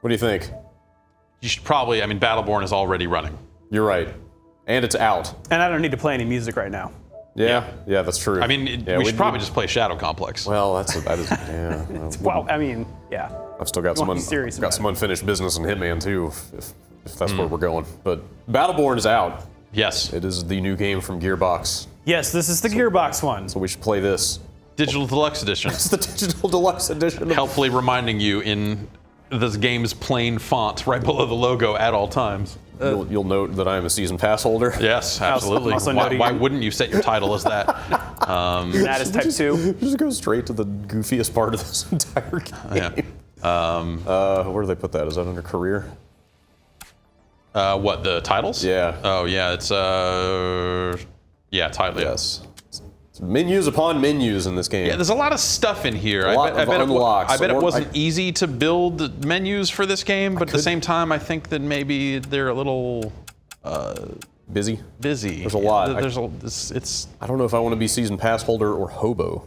What do you think? You should probably, I mean, Battleborn is already running. You're right. And it's out. And I don't need to play any music right now. Yeah, that's true. I mean, we should probably just play Shadow Complex. Well, that is, yeah. Well, I mean, yeah. I've still got some unfinished business in Hitman too, if that's where we're going. But Battleborn is out. Yes. It is the new game from Gearbox. Yes, this is the Gearbox one. So we should play this. Digital Deluxe Edition. It's the Digital Deluxe Edition. Helpfully reminding you in this game's plain font right below the logo at all times. You'll note that I am a season pass holder. Yes, absolutely. Why wouldn't you set your title as that? That is type 2. Just go straight to the goofiest part of this entire game. Yeah. Where do they put that? Is that under career? What, the titles? Yeah. Oh, yeah, it's, yeah, title. Yes. It's menus upon menus in this game. Yeah, there's a lot of stuff in here. I bet it wasn't easy to build menus for this game, but at the same time, I think that maybe they're a little busy. There's a lot. It's. I don't know if I want to be season pass holder or hobo.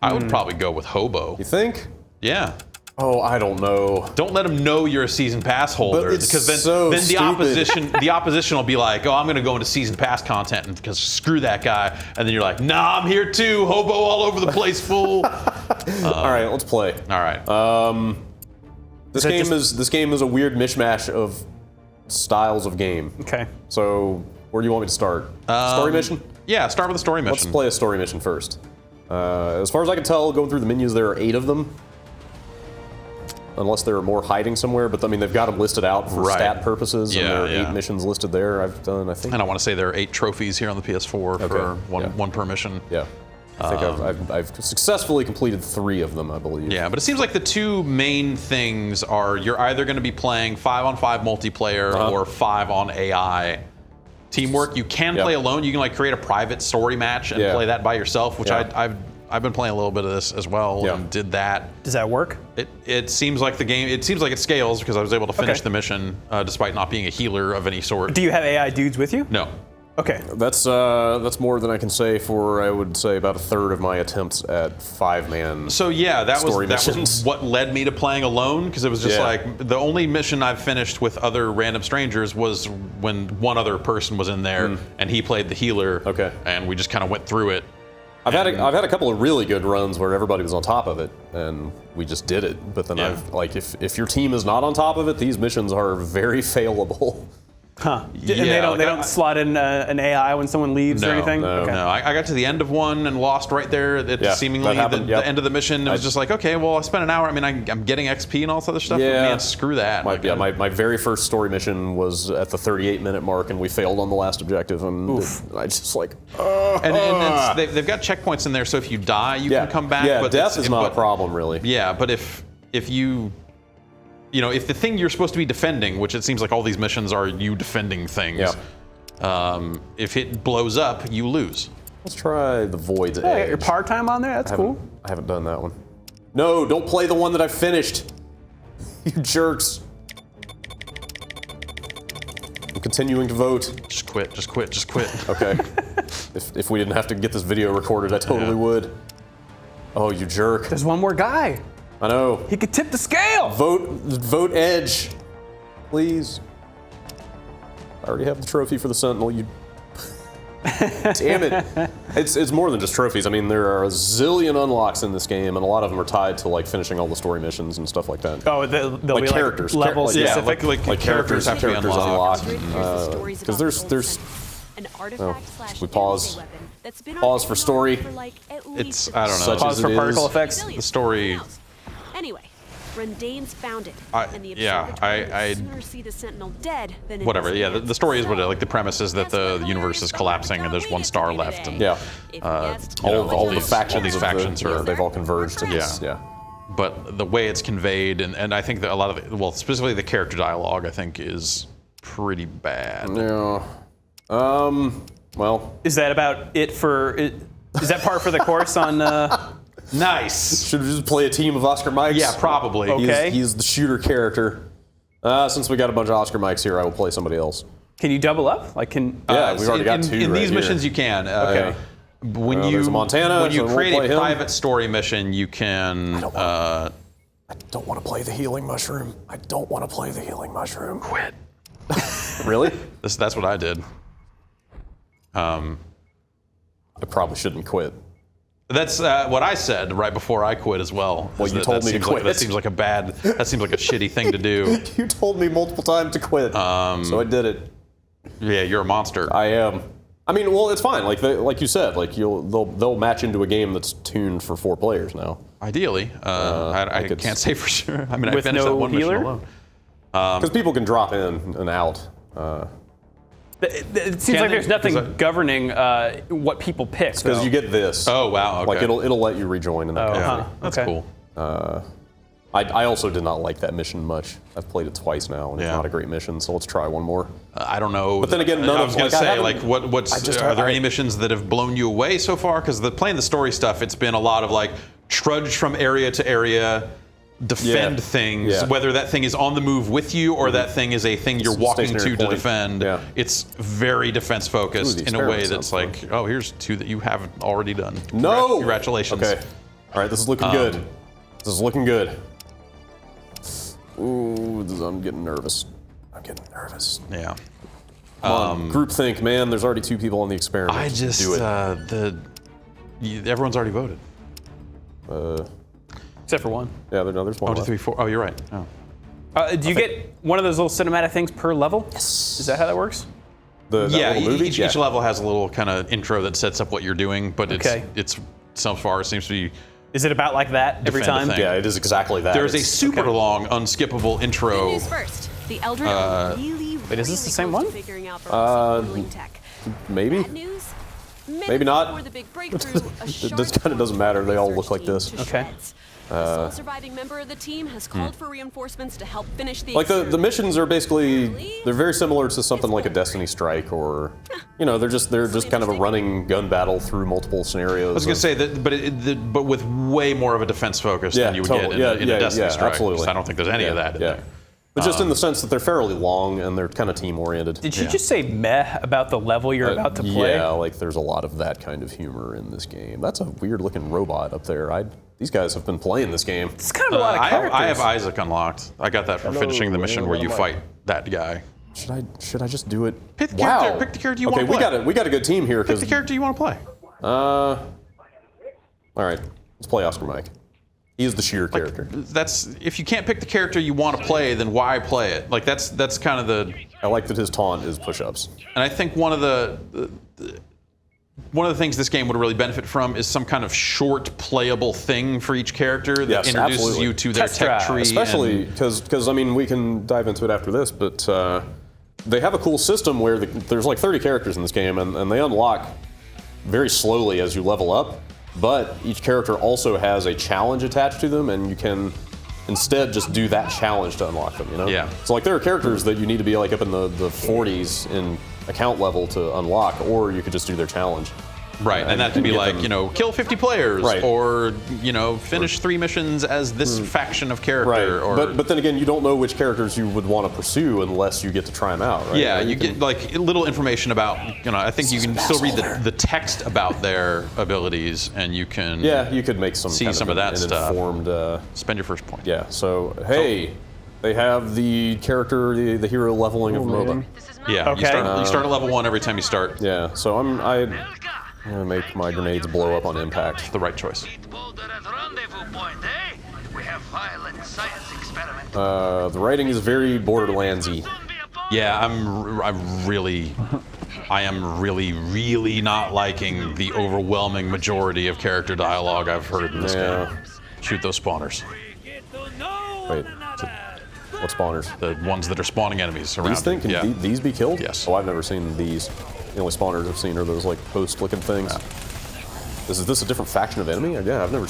I would probably go with hobo. You think? Yeah. Oh, I don't know. Don't let them know you're a season pass holder, because then the opposition will be like, "Oh, I'm going to go into season pass content because screw that guy," and then you're like, "Nah, I'm here too, hobo all over the place, fool." All right, let's play. All right. This game is a weird mishmash of styles of game. Okay. So where do you want me to start? Story mission? Yeah, start with a story mission. Let's play a story mission first. As far as I can tell, going through the menus, there are 8 of them. Unless there are more hiding somewhere, but I mean, they've got them listed out for stat purposes, and there are 8 missions listed there. I've done, I think. And I want to say there are 8 trophies here on the PS4 for one per mission. Yeah. I think I've successfully completed 3 of them, I believe. Yeah, but it seems like the 2 main things are you're either going to be playing 5-on-5 multiplayer or 5 on AI. Teamwork, you can play alone. You can like create a private story match and play that by yourself, which I've been playing a little bit of this as well and did that. Does that work? It seems like the game, it seems like it scales because I was able to finish the mission despite not being a healer of any sort. Do you have AI dudes with you? No. Okay. That's more than I can say for, I would say, about a third of my attempts at 5-man. So yeah, that was what led me to playing alone, because it was just like the only mission I've finished with other random strangers was when one other person was in there and he played the healer. Okay. And we just kind of went through it. I've had a couple of really good runs where everybody was on top of it and we just did it. But then if your team is not on top of it, these missions are very failable. Huh. And they don't slot in an AI when someone leaves or anything? No. I got to the end of one and lost right there at seemingly the end of the mission. It was just like, okay, well, I spent an hour. I mean, I'm getting XP and all this other stuff. Yeah. But man, screw that. My very first story mission was at the 38-minute mark, and we failed on the last objective. And I just like, and they've got checkpoints in there, so if you die, you can come back. Yeah, but death is not a problem, really. Yeah, but if you... if the thing you're supposed to be defending, which it seems like all these missions are you defending things, if it blows up, you lose. Let's try the Void's Edge. I got your part-time on there? That's cool. I haven't done that one. No, don't play the one that I finished. You jerks. I'm continuing to vote. Just quit. Okay. if we didn't have to get this video recorded, I totally would. Oh, you jerk. There's one more guy. I know. He could tip the scale. Vote Edge, please. I already have the trophy for the Sentinel. You, damn it! It's more than just trophies. I mean, there are a zillion unlocks in this game, and a lot of them are tied to like finishing all the story missions and stuff like that. Oh, they'll be characters, like level specific. Like characters have to be unlocked. Because there's. We pause. Pause for story. It's I don't know. Pause for particle effects. The story. Anyway, Rendain's found it. And the I sooner see the Sentinel dead than whatever. Yeah, the story is what like the premise is that the universe is collapsing and there's one star left. And, all the factions they've all converged. Yeah. But the way it's conveyed, and I think that a lot of it, well, specifically the character dialogue, I think is pretty bad. Yeah. Well. Is that about it for? Is that par for the course on? Nice. Should we just play a team of Oscar Mikes? Yeah, probably. Okay. He's the shooter character. Since we got a bunch of Oscar Mikes here, I will play somebody else. Can you double up? Like can? Yeah, we've already got 2 in right these here. missions you can. Okay. When there's a Montana. when you so create we'll a play him. private story mission, you can. I don't want to play the healing mushroom. I don't want to play the healing mushroom. Quit. Really? That's what I did. I probably shouldn't quit. That's what I said right before I quit as well. Well, you told me to quit. That seems like a shitty thing to do. You told me multiple times to quit, so I did it. Yeah, you're a monster. I am. I mean, well, it's fine. Like you said, like they'll match into a game that's tuned for 4 players now. Ideally, I can't say for sure. I mean, I finished that one healer? mission alone. Because people can drop in and out. It seems like there's nothing governing what people pick. Because you get this. Oh wow! Okay. Like it'll let you rejoin in that kind of thing. That's cool. I also did not like that mission much. I've played it twice now, and it's not a great mission. So let's try one more. I don't know. But then again, none I of was going to say, like, are there any missions that have blown you away so far? Because playing the story stuff, it's been a lot of like trudge from area to area, defend things. Whether that thing is on the move with you or that thing is a thing you're walking to defend. Yeah. It's very defense focused in a way that's like, oh, here's 2 that you haven't already done. No. Congratulations. Okay. All right, this is looking good. This is looking good. Ooh, I'm getting nervous. Yeah. Come on, groupthink, man. There's already 2 people on the experiment. I just do it. Everyone's already voted. Except for 1. Yeah, there's 1. 1, 2, 3, 4. Oh, you're right. Oh. Do you get one of those little cinematic things per level? Yes. Is that how that works? Each level has a little kind of intro that sets up what you're doing, but it's so far it seems to be. Is it about like that every time? Yeah, it is exactly that. There's a super long, unskippable intro. Good news first. The Eldred are really, wait, is this the same one? figuring out tech. Maybe. Bad news? Maybe not. Before the big breakthrough, a This kind of doesn't matter. They all look like this. Okay. The sole surviving member of the team has called for reinforcements to help finish the Like the missions are basically, they're very similar to something like a Destiny Strike, or they're just kind of a running gun battle through multiple scenarios. I was gonna say that, but with way more of a defense focus than you would get in a Destiny Strike. Absolutely. I don't think there's any of that in there. But just in the sense that they're fairly long and they're kind of team oriented. Did you just say meh about the level you're about to play? Yeah, like there's a lot of that kind of humor in this game. That's a weird looking robot up there. These guys have been playing this game. It's kind of a lot of characters. I have Isaac unlocked. I got that from finishing the mission where you fight that guy. Should I just do it? Pick the character. Pick the character you want to play. Okay, we got a good team here. Pick the character you want to play. All right, let's play Oscar Mike. He is the sheer character. If you can't pick the character you want to play, then why play it? Like that's kind of the. I like that his taunt is push-ups. And I think one of the things this game would really benefit from is some kind of short playable thing for each character that introduces you to their tech tree. Especially because I mean we can dive into it after this, but they have a cool system where there's like 30 characters in this game, and they unlock very slowly as you level up. But each character also has a challenge attached to them, and you can instead just do that challenge to unlock them, Yeah. So like there are characters that you need to be like up in the 40s in account level to unlock, or you could just do their challenge. Right, and that can be like, kill 50 players, or, finish 3 missions as this faction of character. Right, but then again, you don't know which characters you would want to pursue unless you get to try them out, right? Yeah, you get like little information about, I think you can still read the text about their abilities, and you can you could make some see kind some of that stuff. Informed, spend your first point. Yeah, so, hey, they have the character, the hero leveling of MOBA. Yeah, okay. You start at level 1 every time you start. Yeah, so I'm gonna make my grenades blow up on impact. The right choice. The writing is very Borderlands-y. Yeah, I am really not liking the overwhelming majority of character dialogue I've heard in this game. Shoot those spawners. Wait, what spawners? The ones that are spawning enemies around. These things? Can these be killed? Yes. Oh, I've never seen these. The only spawners I've seen are those like post-looking things. Is this a different faction of enemy? Yeah, I've never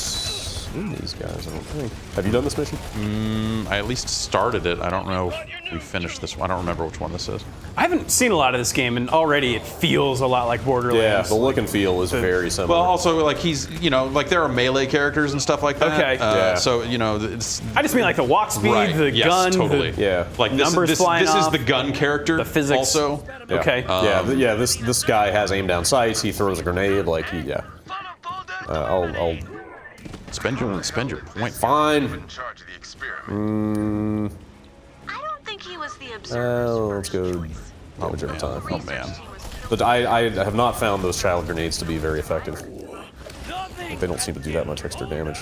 seen these guys, I don't think. Have you done this mission? I at least started it. I don't know if we finished this one. I don't remember which one this is. I haven't seen a lot of this game, and already it feels a lot like Borderlands. Yeah, the look and feel is very similar. Well, also, like, he's, you know, like, there are melee characters and stuff like that. Okay. So, you know, it's... I just mean like the walk speed, the gun, totally. Like numbers flying this off, is the gun character. the physics. Also. Yeah. Okay. This guy has aim down sights. He throws a grenade. Like I'll spend your point. Fine. In charge of the experiment. I don't think he was the observer. Let's go damage over time. Oh man. But I have not found those child grenades to be very effective. They don't seem to do that much extra damage.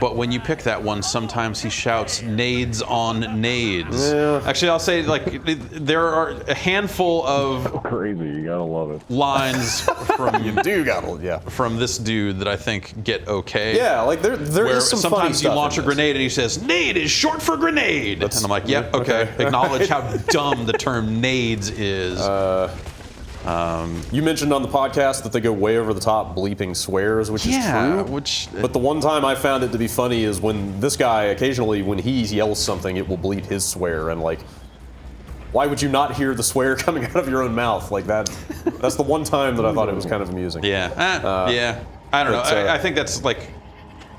But when you pick that one, sometimes he shouts nades on nades. Yeah. Actually, I'll say, like, there are a handful of Crazy, you gotta love it. lines from this dude that I think get okay. Yeah, like there where is some funny sometimes you stuff launch a in this. grenade and he says, nade is short for grenade. And I'm like, yep, okay. Acknowledge how dumb the term nades is. You mentioned on the podcast that they go way over the top bleeping swears, which is true. But the one time I found it to be funny is when this guy, occasionally when he yells something, it will bleep his swear, and like, why would you not hear the swear coming out of your own mouth? Like that's the one time that I thought it was kind of amusing. Yeah, yeah. I don't know. I think that's like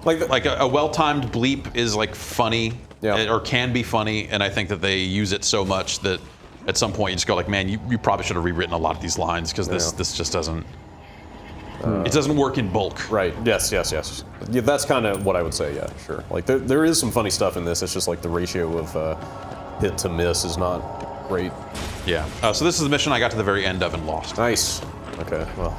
a well-timed bleep is like funny, or can be funny, and I think that they use it so much that at some point you just go like, man, you probably should have rewritten a lot of these lines because this just doesn't. It doesn't work in bulk. Right. Yes. Yeah, that's kind of what I would say. Yeah, sure. Like there is some funny stuff in this. It's just like the ratio of hit to miss is not great. Yeah. So this is the mission I got to the very end of and lost. Nice. Okay. Well,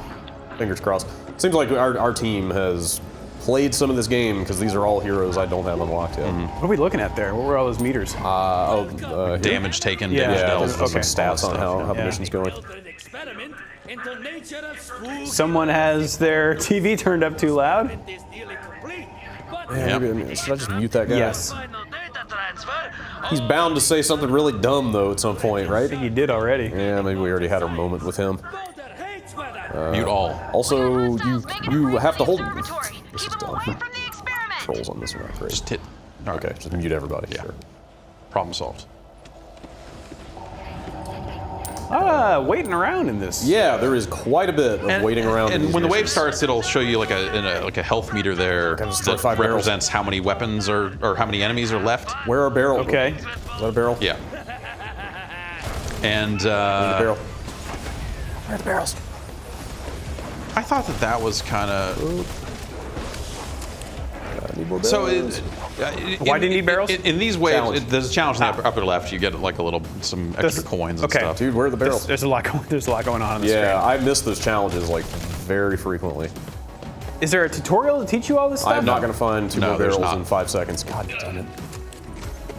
fingers crossed. Seems like our team has played some of this game because these are all heroes I don't have unlocked yet. What are we looking at there? What were all those meters? Damage taken, Yeah. damage Yeah, dealt. there's some stats on how the mission's going. Someone has their TV turned up too loud. Yeah, maybe, should I just mute that guy? Yes. He's bound to say something really dumb though at some point, right? I think he did already. Yeah, maybe we already had our moment with him. Mute all. Also, you have to hold. This is Keep him dumb. away from the experiment. Controls on this are not great. Just hit. Okay, just mute everybody. Yeah. Sure. Problem solved. Waiting around in this. Yeah, there is quite a bit of waiting around. in And these when the wave missions. starts, it'll show you like a health meter there just that five barrels. represents how many weapons or how many enemies are left. Where are barrels? Okay. Is that a barrel? Yeah. And Barrel. Where are the barrels? I thought that was kind of. Need more So, barrels. Why do you need barrels? In these waves, Challenge. there's a challenge in the upper left. You get like some extra coins and okay. stuff. Dude, where are the barrels? There's a lot going on this Yeah, screen. I miss those challenges like very frequently. Is there a tutorial to teach you all this stuff? I'm not going to find two No, more there's barrels not. in 5 seconds. God damn it.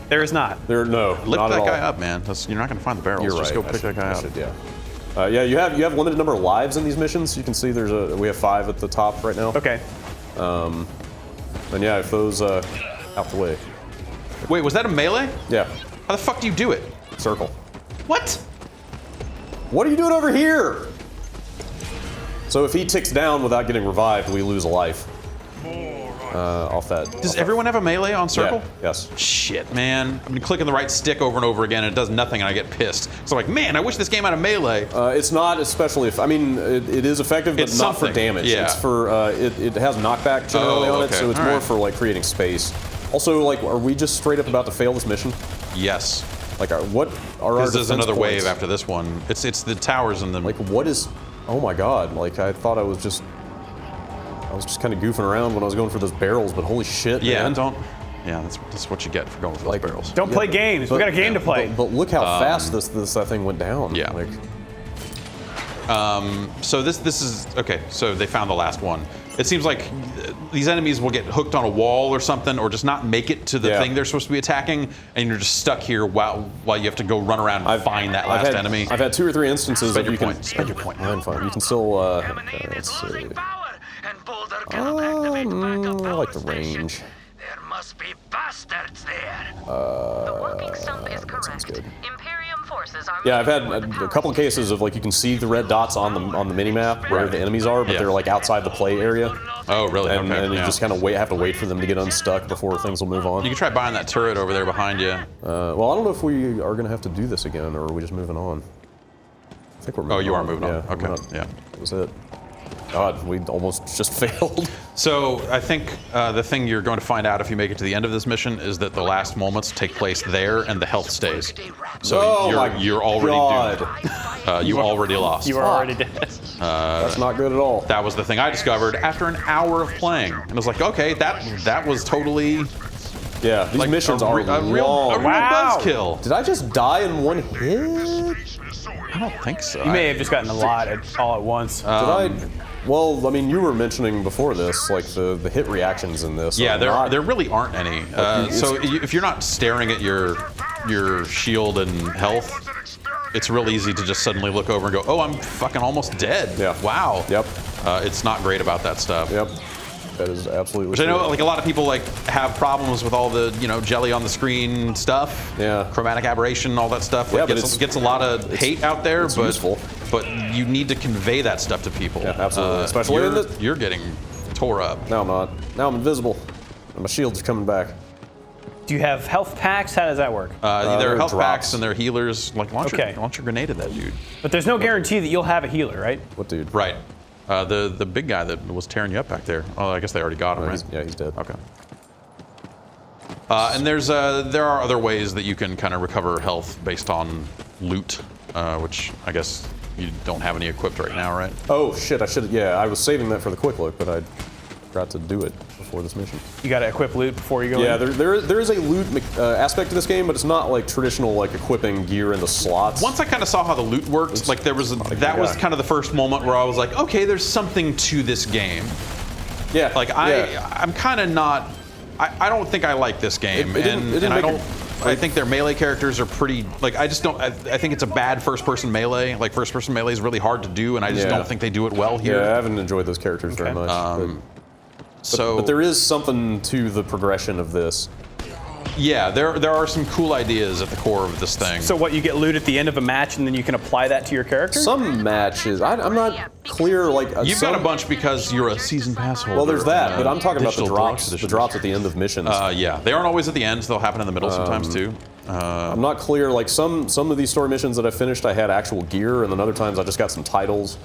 There is not. No, Lift not that at guy all. up, man. You're not going to find the barrels. You're Just right. go pick that guy up. Yeah. Yeah, you have limited number of lives in these missions. You can see we have 5 at the top right now. Okay. And yeah, if those out the way. Wait, was that a melee? Yeah. How the fuck do you do it? Circle. What? What are you doing over here? So if he ticks down without getting revived, we lose a life. Off that. Does everyone have a melee on circle? Yeah. Yes. Shit, man. I've been clicking the right stick over and over again and it does nothing and I get pissed. So I'm like, man, I wish this game had a melee. It's not especially. I mean, it is effective, but It's not for something, damage. yeah. It's for. It has knockback generally on it, okay. so it's All more right. for like creating space. Also, like, are we just straight up about to fail this mission? Yes. Like, what are our Because there's defense another points? wave after this one. It's the towers and the. Like, what is? Oh my God! Like, I thought I was just kind of goofing around when I was going for those barrels, but holy shit, yeah, man! Yeah, that's what you get for going for those barrels. Don't play games. We got a game to play. But look how fast that thing went down. Yeah. Like, So this is okay. So they found the last one. It seems like these enemies will get hooked on a wall or something, or just not make it to the thing they're supposed to be attacking, and you're just stuck here while you have to go run around and find that last enemy. I've had 2 or 3 instances Spend that your you point. can Spend your point. Fine. You can still. Let's see. I like the range. There must be bastards there. The working sump is correct. good. Imperium forces are. Yeah, I've had a couple of cases of like you can see the red dots on the mini map where the enemies are, but Yeah. they're like outside the play area. Oh, really? And, Okay. and you just kind of have to wait for them to get unstuck before things will move on. You can try buying that turret over there behind you. Well, I don't know if we are going to have to do this again, or are we just moving on? I think we're moving on. Oh, you are moving on. Yeah, Okay. Yeah. That was it. God, we almost just failed. So I think the thing you're going to find out if you make it to the end of this mission is that the last moments take place there and the health stays. So you're already doomed. You already lost. You are already dead. That's not good at all. That was the thing I discovered after an hour of playing. And I was like, okay, that was totally Yeah, these like missions are a real long. buzzkill. Did I just die in one hit? I don't think so. You may have just gotten a lot all at once. Did I? Well, I mean, you were mentioning before this, like the hit reactions in this. Yeah, are there really aren't any. So if you're not staring at your shield and health, it's real easy to just suddenly look over and go, oh, I'm fucking almost dead. Yeah. Wow. Yep. It's not great about that stuff. Yep. That is absolutely. Which I know, like a lot of people like have problems with all the jelly on the screen stuff. Yeah. Chromatic aberration, all all stuff. Yeah, Like, but gets a lot of hate out there, it's but useful. but you need to convey that stuff to people. Yeah, absolutely. Especially in you're getting tore up. Now I'm not. Now I'm invisible. And my shield's coming back. Do you have health packs? How does that work? There are they're health drops. packs and they're healers. Like launch Okay. your grenade at that dude. But there's no guarantee that you'll have a healer, right? What dude? Right. The big guy that was tearing you up back there. Oh, I guess they already got him, right? He's dead. Okay. And there are other ways that you can kind of recover health based on loot, which I guess you don't have any equipped right now, right? Oh shit! I should. Yeah, I was saving that for the quick look, but I forgot to do it before this mission. You got to equip loot before you go Yeah, in? there is a loot aspect to this game, but it's not like traditional like equipping gear in the slots. Once I kind of saw how the loot worked, like that was kind of the first moment where I was like, okay, there's something to this game. Yeah. Like I'm kind of not. I don't think I like this game, I think their melee characters are pretty. Like I just don't. I think it's a bad first-person melee. Like first-person melee is really hard to do, and I just don't think they do it well here. Yeah, I haven't enjoyed those characters very much. But there is something to the progression of this. Yeah, there are some cool ideas at the core of this thing. So what, you get loot at the end of a match and then you can apply that to your character? Some matches, I'm not clear. Like you've got a bunch because you're a season pass holder. Well, there's that, but I'm talking about the digital drops. deluxe The drops at the end of missions. Yeah, they aren't always at the end. They'll happen in the middle sometimes too. I'm not clear. Like some of these story missions that I finished, I had actual gear, and then other times I just got some titles.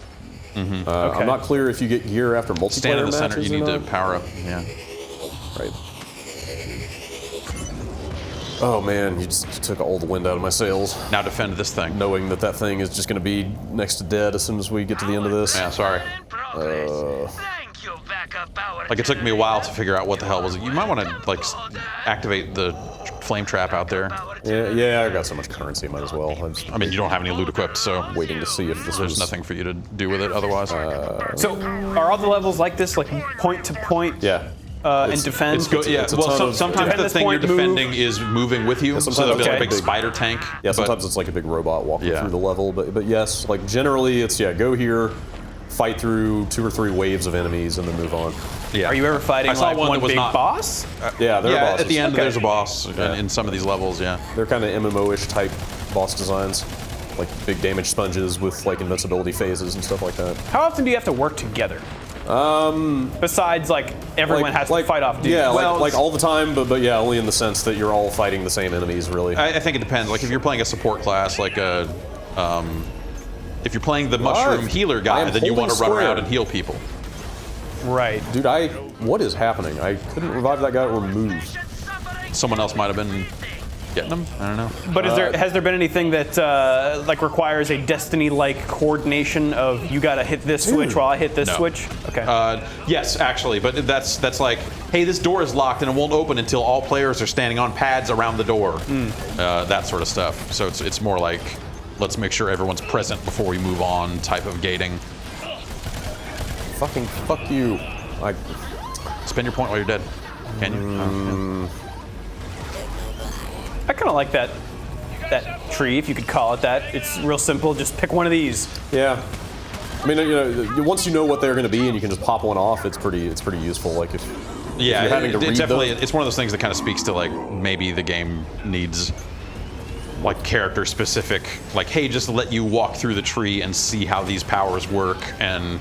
Okay. I'm not clear if you get gear after multiplayer Stand in the center. matches You need or to not. power up. Yeah. Right. Oh man, you just took all the wind out of my sails. Now defend this thing. Knowing that thing is just going to be next to dead as soon as we get to the end of this. Yeah, sorry. Thank you, backup power. Like it took me a while to figure out what the hell was it. You might want to like activate the flame trap out there. Yeah, I got so much currency, might as well. I mean, you don't have any loot equipped, so waiting to see if this there's was... nothing for you to do with it otherwise. So are all the levels like this, like point to point? Yeah. And defend? It's good. Yeah. it's a Well, ton of- sometimes defend the this thing you're point, move. defending is moving with you, so sometimes there'll be like a it's big big- spider tank. Yeah, but- sometimes it's like a big robot walking Yeah. through the level, but yes, like generally it's go here, fight through 2 or 3 waves of enemies, and then move on. Yeah. Are you ever fighting I saw like one one that was big not- boss? Yeah, they're Yeah, bosses. at the end Okay. there's a boss in some of these levels. Yeah. They're kind of MMO-ish type boss designs, like big damage sponges with like invincibility phases and stuff like that. How often do you have to work together? Besides, like, everyone has to fight off dudes. Yeah, Well, like all the time, but yeah, only in the sense that you're all fighting the same enemies, really. I think it depends. Like if you're playing a support class, like a, if you're playing the mushroom healer I guy, am then you want to holding run around square. and heal people. Right. Dude, what is happening? I couldn't revive that guy or move. Someone else might have been getting them. I don't know. But has there been anything that like requires a Destiny-like coordination of you gotta hit this switch while I hit this No. switch? Okay. Yes, actually, but that's like, hey, this door is locked and it won't open until all players are standing on pads around the door. That sort of stuff. So it's more like, let's make sure everyone's present before we move on type of gating. Fucking fuck you. Spend your point while you're dead. Can you? I kind of like that tree, if you could call it that. It's real simple. Just pick one of these. Yeah. I mean, once you know what they're going to be and you can just pop one off, it's pretty useful. Like if Yeah, you're having to read definitely. them. It's one of those things that kind of speaks to like maybe the game needs like character specific. Like, hey, just let you walk through the tree and see how these powers work, and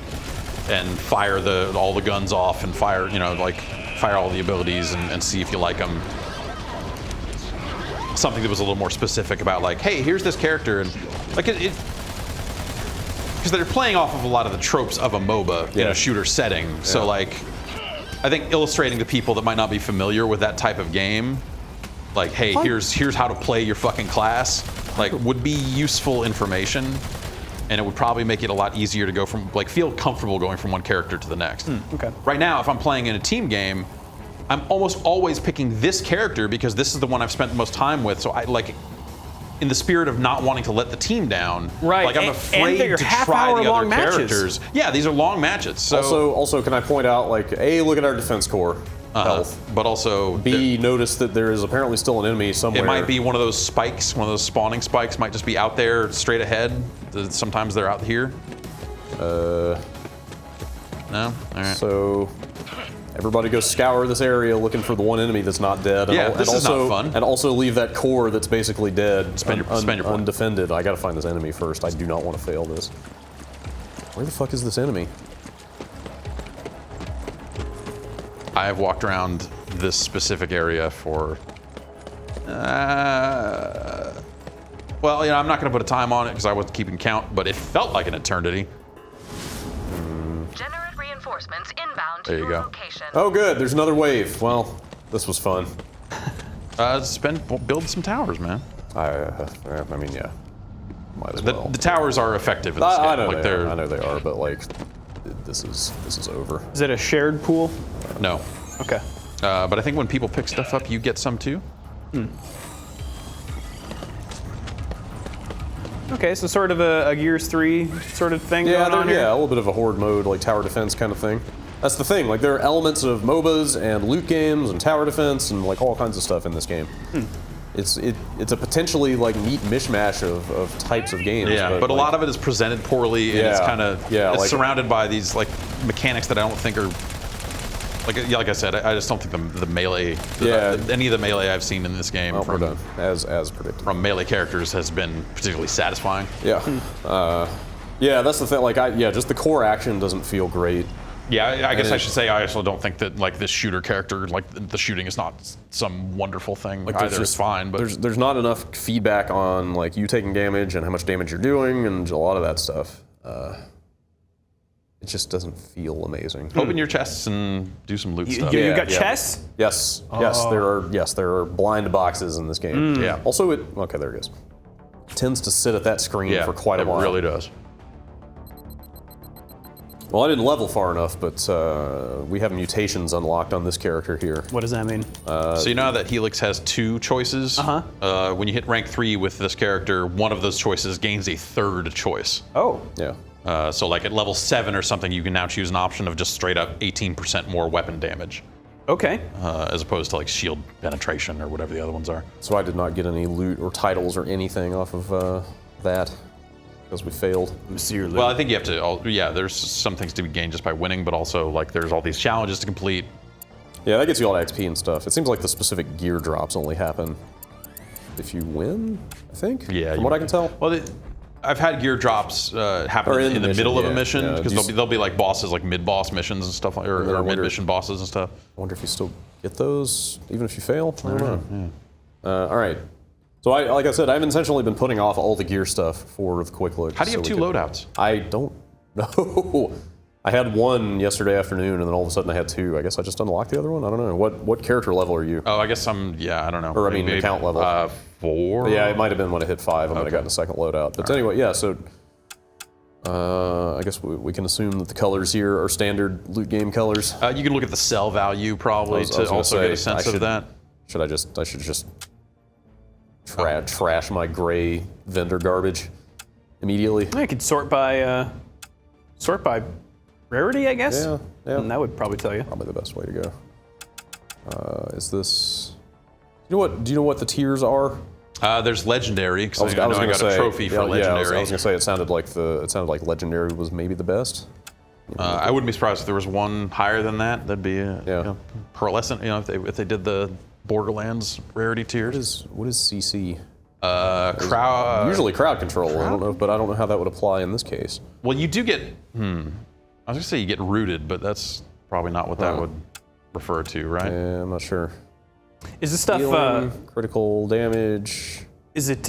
and fire all the guns off and fire, fire all the abilities and see if you like them. Something that was a little more specific about like, hey, here's this character, and like because they're playing off of a lot of the tropes of a MOBA in a shooter setting. Yeah. So like, I think illustrating to people that might not be familiar with that type of game, like, hey, here's how to play your fucking class, like, would be useful information. And it would probably make it a lot easier to go from, like, feel comfortable going from one character to the next. Okay. Right now, if I'm playing in a team game, I'm almost always picking this character because this is the one I've spent the most time with. So I, like, in the spirit of not wanting to let the team down, right? Like, I'm afraid to try the other characters. Yeah, these are long matches. So also, can I point out, like, A, look at our defense core health, but also B, notice that there is apparently still an enemy somewhere. It might be one of those spikes, one of those spawning spikes might just be out there straight ahead. Sometimes they're out here. No? All right. So everybody go scour this area looking for the one enemy that's not dead. This is not fun. And also leave that core that's basically dead spend your point. Undefended. I gotta find this enemy first. I do not want to fail this. Where the fuck is this enemy? I have walked around this specific area for, well, I'm not going to put a time on it because I wasn't keeping count, but it felt like an eternity. Generate reinforcements inbound There to you your go. location. Oh, good. There's another wave. Well, this was fun. Build some towers, man. I mean, yeah. Might as well. The towers are effective in this game. I know they are, but like, this is over. Is it a shared pool? No. Okay. But I think when people pick stuff up, you get some too. Okay, so sort of a Gears 3 sort of thing going on here? Yeah, a little bit of a horde mode, like tower defense kind of thing. That's the thing, like there are elements of MOBAs and loot games and tower defense and like all kinds of stuff in this game. It's a potentially like neat mishmash of types of games. Yeah, but a lot of it is presented poorly and it's kind of it's surrounded by these like mechanics that I don't think are like I said, I just don't think the melee any of the melee I've seen in this game from as predicted from melee characters has been particularly satisfying. Yeah, yeah, that's the thing. Like just the core action doesn't feel great. Yeah, I guess I should say I also don't think that like this shooter character, like the shooting is not some wonderful thing like either. It's fine, but there's not enough feedback on like you taking damage and how much damage you're doing and a lot of that stuff. It just doesn't feel amazing. Open your chests and do some loot stuff. You got chests? Yes, there are blind boxes in this game. Yeah. Also, okay, there it goes. It tends to sit at that screen for quite a while. It really does. Well, I didn't level far enough, but we have mutations unlocked on this character here. What does that mean? So you know that Helix has 2 choices? When you hit rank 3 with this character, one of those choices gains a 3rd choice. Oh. Yeah. So like at level 7 or something, you can now choose an option of just straight up 18% more weapon damage. Okay. As opposed to like shield penetration or whatever the other ones are. So I did not get any loot or titles or anything off of that. Because we failed. Well, I think you have to, there's some things to be gained just by winning, but also like there's all these challenges to complete. Yeah, that gets you all the XP and stuff. It seems like the specific gear drops only happen if you win, I think? Yeah. From what I can tell. Well, I've had gear drops happen in the middle of a mission, because there'll be like bosses, like mid-boss missions and stuff, or mid-mission bosses and stuff. I wonder if you still get those, even if you fail? I don't know. Yeah. All right. So like I said, I've intentionally been putting off all the gear stuff for the quick look. How do you have 2 loadouts? I don't know. I had one yesterday afternoon, and then all of a sudden I had 2. I guess I just unlocked the other one. I don't know. What character level are you? Oh, I guess I don't know. Or I mean, account level. 4. Yeah, it might have been when I hit 5. I might have gotten a second loadout. But anyway, yeah. So I guess we can assume that the colors here are standard loot game colors. You can look at the sell value probably to also get a sense of that. I should just trash my gray vendor garbage immediately. I could sort by rarity, I guess. Yeah. And that would probably tell you. Probably the best way to go. Is this? Do you know what the tiers are? There's legendary, because I got a trophy for legendary. Yeah, I was gonna say it sounded like legendary was maybe the best. I wouldn't be surprised if there was one higher than that. That'd be pearlescent. If they did the Borderlands rarity tiers. What is CC? Crowd. Usually crowd control. I don't know how that would apply in this case. Well, you do get. I was gonna say you get rooted, but that's probably not what that would refer to, right? Yeah, I'm not sure. Is this stuff critical damage? Is it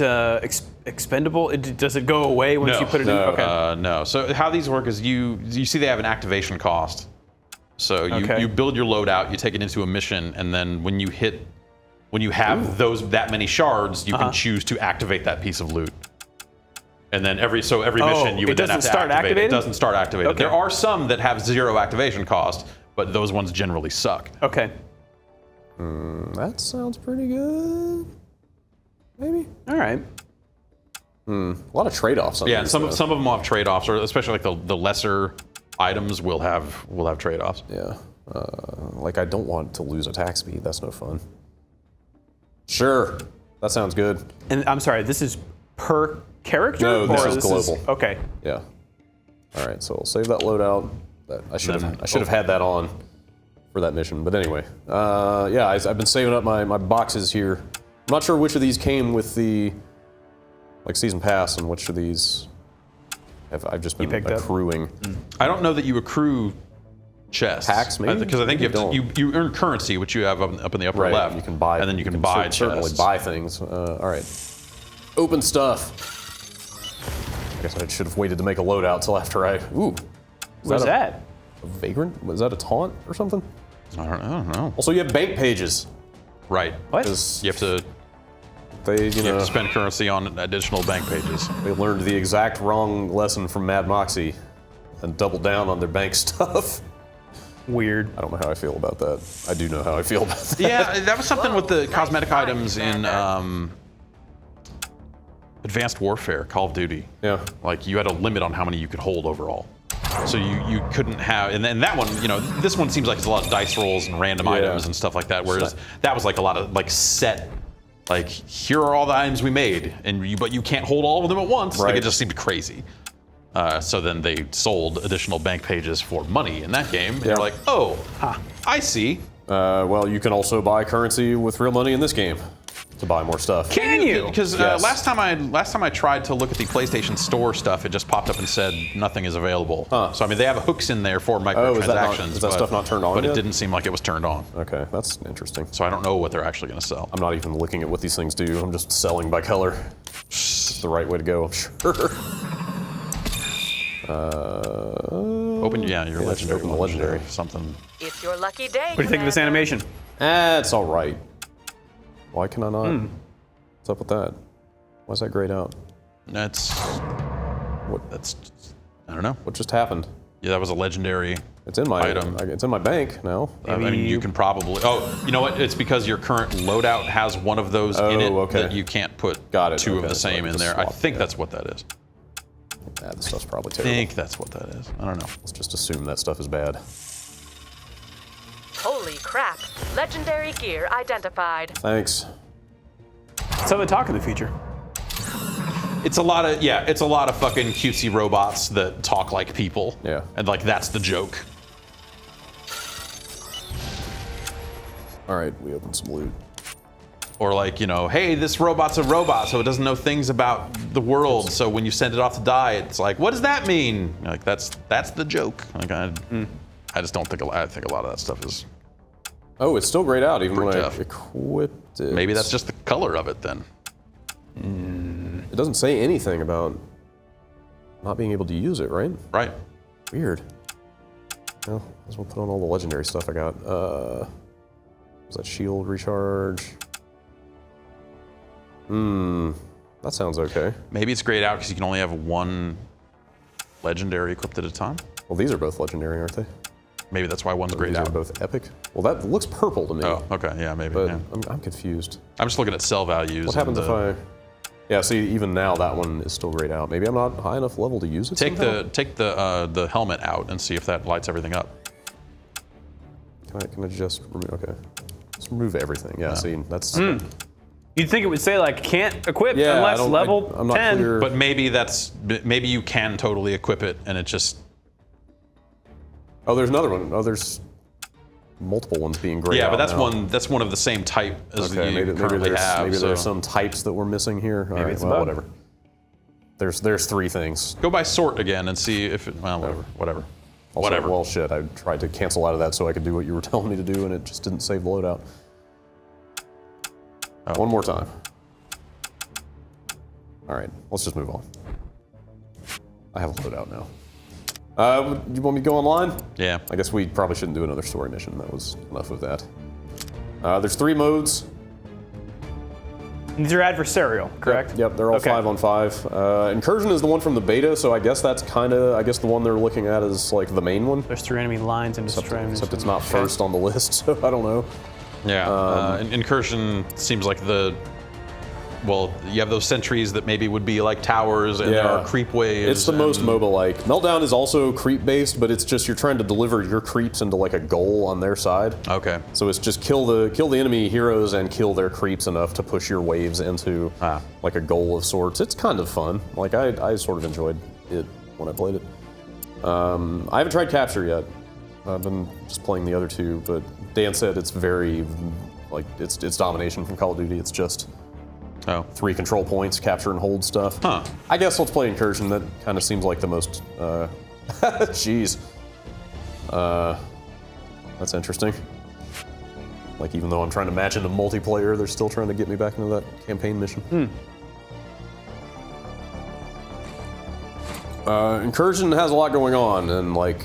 expendable? Does it go away once you put it in? Okay. No. So how these work is you see they have an activation cost. So you build your loadout, you take it into a mission, and then when you have that many shards, you can choose to activate that piece of loot. And then every mission you would then have to activate. It doesn't start activated. Okay. There are some that have 0 activation cost, but those ones generally suck. Okay. That sounds pretty good. Maybe. All right. A lot of trade-offs. Yeah, and some of them will have trade-offs, or especially like the lesser items will have trade-offs. Yeah. Like I don't want to lose attack speed. That's no fun. Sure. That sounds good. And I'm sorry, this is per character? No, this is global. Okay. Yeah. All right, so I'll save that loadout. I should have had that on for that mission. But anyway, yeah, I've been saving up my boxes here. I'm not sure which of these came with the season pass, and which of these I've just been accruing. I don't know that you accrue chests. Packs, maybe? Because I think you earn currency, which you have up in the upper left. You can buy, and then you can buy chests. Certainly buy things. All right. Open stuff. I guess I should have waited to make a loadout till after I. Ooh. What's that? A vagrant? Was that a taunt or something? I don't know. Also, you have bank pages. Right. What? You have to. You have to spend currency on additional bank pages. They learned the exact wrong lesson from Mad Moxie and doubled down on their bank stuff. Weird. I don't know how I feel about that. I do know how I feel about that. Yeah, that was something with the cosmetic items in Advanced Warfare, Call of Duty. Yeah. Like you had a limit on how many you could hold overall. So you couldn't have, and then that one, this one seems like it's a lot of dice rolls and random items and stuff like that. Whereas that was like a lot of like set, like here are all the items we made, but you can't hold all of them at once. Right. Like it just seemed crazy. So then they sold additional bank pages for money in that game. And they're like, oh, I see. Well, you can also buy currency with real money in this game to buy more stuff. Can you? Because last time I tried to look at the PlayStation Store stuff, it just popped up and said nothing is available. So I mean, they have hooks in there for microtransactions. Is that stuff not turned on But yet? it didn't seem like it was turned on. Okay, that's interesting. So I don't know what they're actually going to sell. I'm not even looking at what these things do. I'm just selling by color. It's the right way to go, I'm sure. Open, your legendary. Open the legendary. Something. It's your lucky day. What do you think of this animation? It's all right. Why can I not? What's up with that? Why is that grayed out? That's. I don't know. What just happened? Yeah, that was a legendary. It's in my item. It's in my bank now. I mean, you can probably. Oh, you know what? It's because your current loadout has one of those in it that you can't put two of the same in there. I think that's what that is. Yeah, this stuff's probably I terrible. think that's what that is. I don't know. Let's just assume that stuff is bad. Holy crap. Legendary gear identified. Thanks. So they talk in the future. It's a lot of fucking cutesy robots that talk like people. Yeah. And like that's the joke. All right, we opened some loot. Or like, hey, this robot's a robot, so it doesn't know things about the world. So when you send it off to die, it's like, what does that mean? Like that's the joke. Like I just don't think I think a lot of that stuff is. Oh, it's still grayed out even when tough. I equipped it. Maybe that's just the color of it then. It doesn't say anything about not being able to use it, right? Right. Weird. Well, I guess we'll put on all the legendary stuff I got. Was that shield recharge? That sounds okay. Maybe it's grayed out because you can only have one legendary equipped at a time. Well, these are both legendary, aren't they? Maybe that's why one's grayed These out. are both epic. Well, that looks purple to me. Oh, okay, yeah, maybe. But Yeah. I'm confused. I'm just looking at cell values. What happens if I? Yeah, see, even now that one is still grayed out. Maybe I'm not high enough level to use it. Take somehow? the helmet out and see if that lights everything up. Can I just remove? Okay, let's remove everything. Yeah, see, that's. You'd think it would say like can't equip Yeah, unless level I'm not 10. clear. But maybe you can totally equip it and it just. Oh, there's another one. Oh, there's multiple ones being grayed out. Yeah, but that's now. That's one of the same type as Okay, you currently have. Maybe so there's some types that we're missing here. All right, it's a well, bug. whatever. There's three things. Go by sort again and see if it. Well, whatever. Also, Whatever. Well, shit, I tried to cancel out of that so I could do what you were telling me to do, and it just didn't save the loadout. Oh. One more time. All right, let's just move on. I have a loadout now. You want me to go online? Yeah. I guess we probably shouldn't do another story mission. That was enough of that. There's 3 modes. These are adversarial, correct? Yep, they're all 5 on 5. Incursion is the one from the beta, so I guess that's kind of, the one they're looking at is like the main one. There's 3 enemy lines and destroy enemies. Except it's not first on the list, so I don't know. Yeah. Incursion seems like well, you have those sentries that maybe would be like towers, and there are creep waves. It's the most MOBA-like. Meltdown is also creep-based, but it's just you're trying to deliver your creeps into like a goal on their side. Okay. So it's just kill the enemy heroes and kill their creeps enough to push your waves into like a goal of sorts. It's kind of fun. Like I sort of enjoyed it when I played it. I haven't tried capture yet. I've been just playing the other 2, but Dan said it's very like it's domination from Call of Duty. It's just 3 control points, capture and hold stuff. Huh. I guess let's play Incursion. That kind of seems like the most, jeez. That's interesting. Like, even though I'm trying to match into multiplayer, they're still trying to get me back into that campaign mission. Incursion has a lot going on, and like,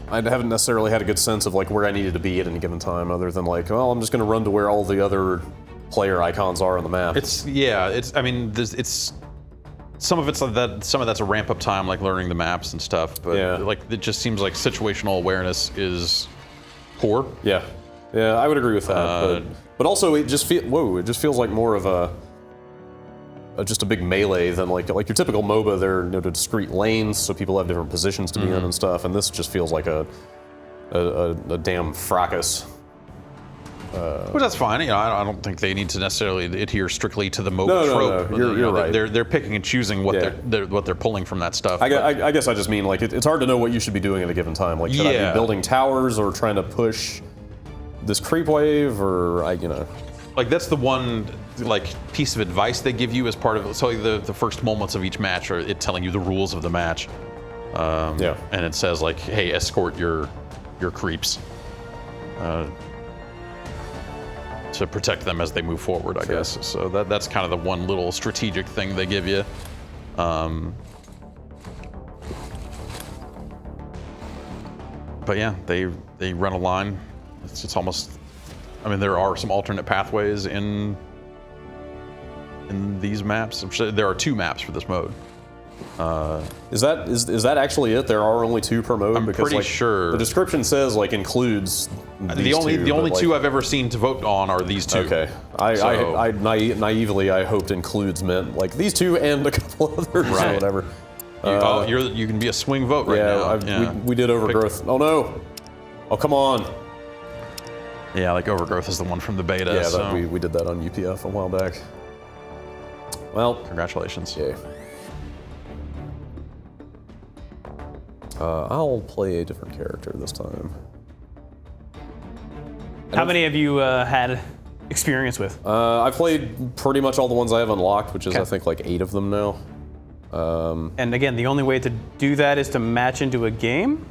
I haven't necessarily had a good sense of like where I needed to be at any given time, other than like, well, I'm just gonna run to where all the other player icons are on the map. I mean, it's some of that's a ramp up time, like learning the maps and stuff. But like, it just seems like situational awareness is poor. Yeah, I would agree with that. But also, it just feels like more of just a big melee than like your typical MOBA. They're discrete lanes, so people have different positions to be in and stuff. And this just feels like a damn fracas. Which that's fine. You know, I don't think they need to necessarily adhere strictly to the MOBA trope. No, you're right. They're picking and choosing what they're pulling from that stuff. I guess I just mean like it's hard to know what you should be doing at a given time. Like, should I be building towers or trying to push this creep wave, or like that's the one like piece of advice they give you as part of it. So like, the first moments of each match are it telling you the rules of the match. And it says like, hey, escort your creeps. To protect them as they move forward, I guess. So that's kind of the one little strategic thing they give you. But yeah, they run a line. It's almost, I mean, there are some alternate pathways in these maps. I'm sure there are 2 maps for this mode. Is that actually it? There are only 2 per mode? I'm pretty sure. The description says like includes the only 2 I've ever seen to vote on are these 2. Okay. I naively hoped includes meant like these 2 and a couple others or whatever. You can be a swing vote right now. We did Overgrowth. Oh no! Oh come on! Yeah, like Overgrowth is the one from the beta. Yeah, so. we did that on UPF a while back. Well, congratulations. Yeah. I'll play a different character this time. How many have you had experience with? I've played pretty much all the ones I have unlocked, which is I think like 8 of them now. And again, the only way to do that is to match into a game?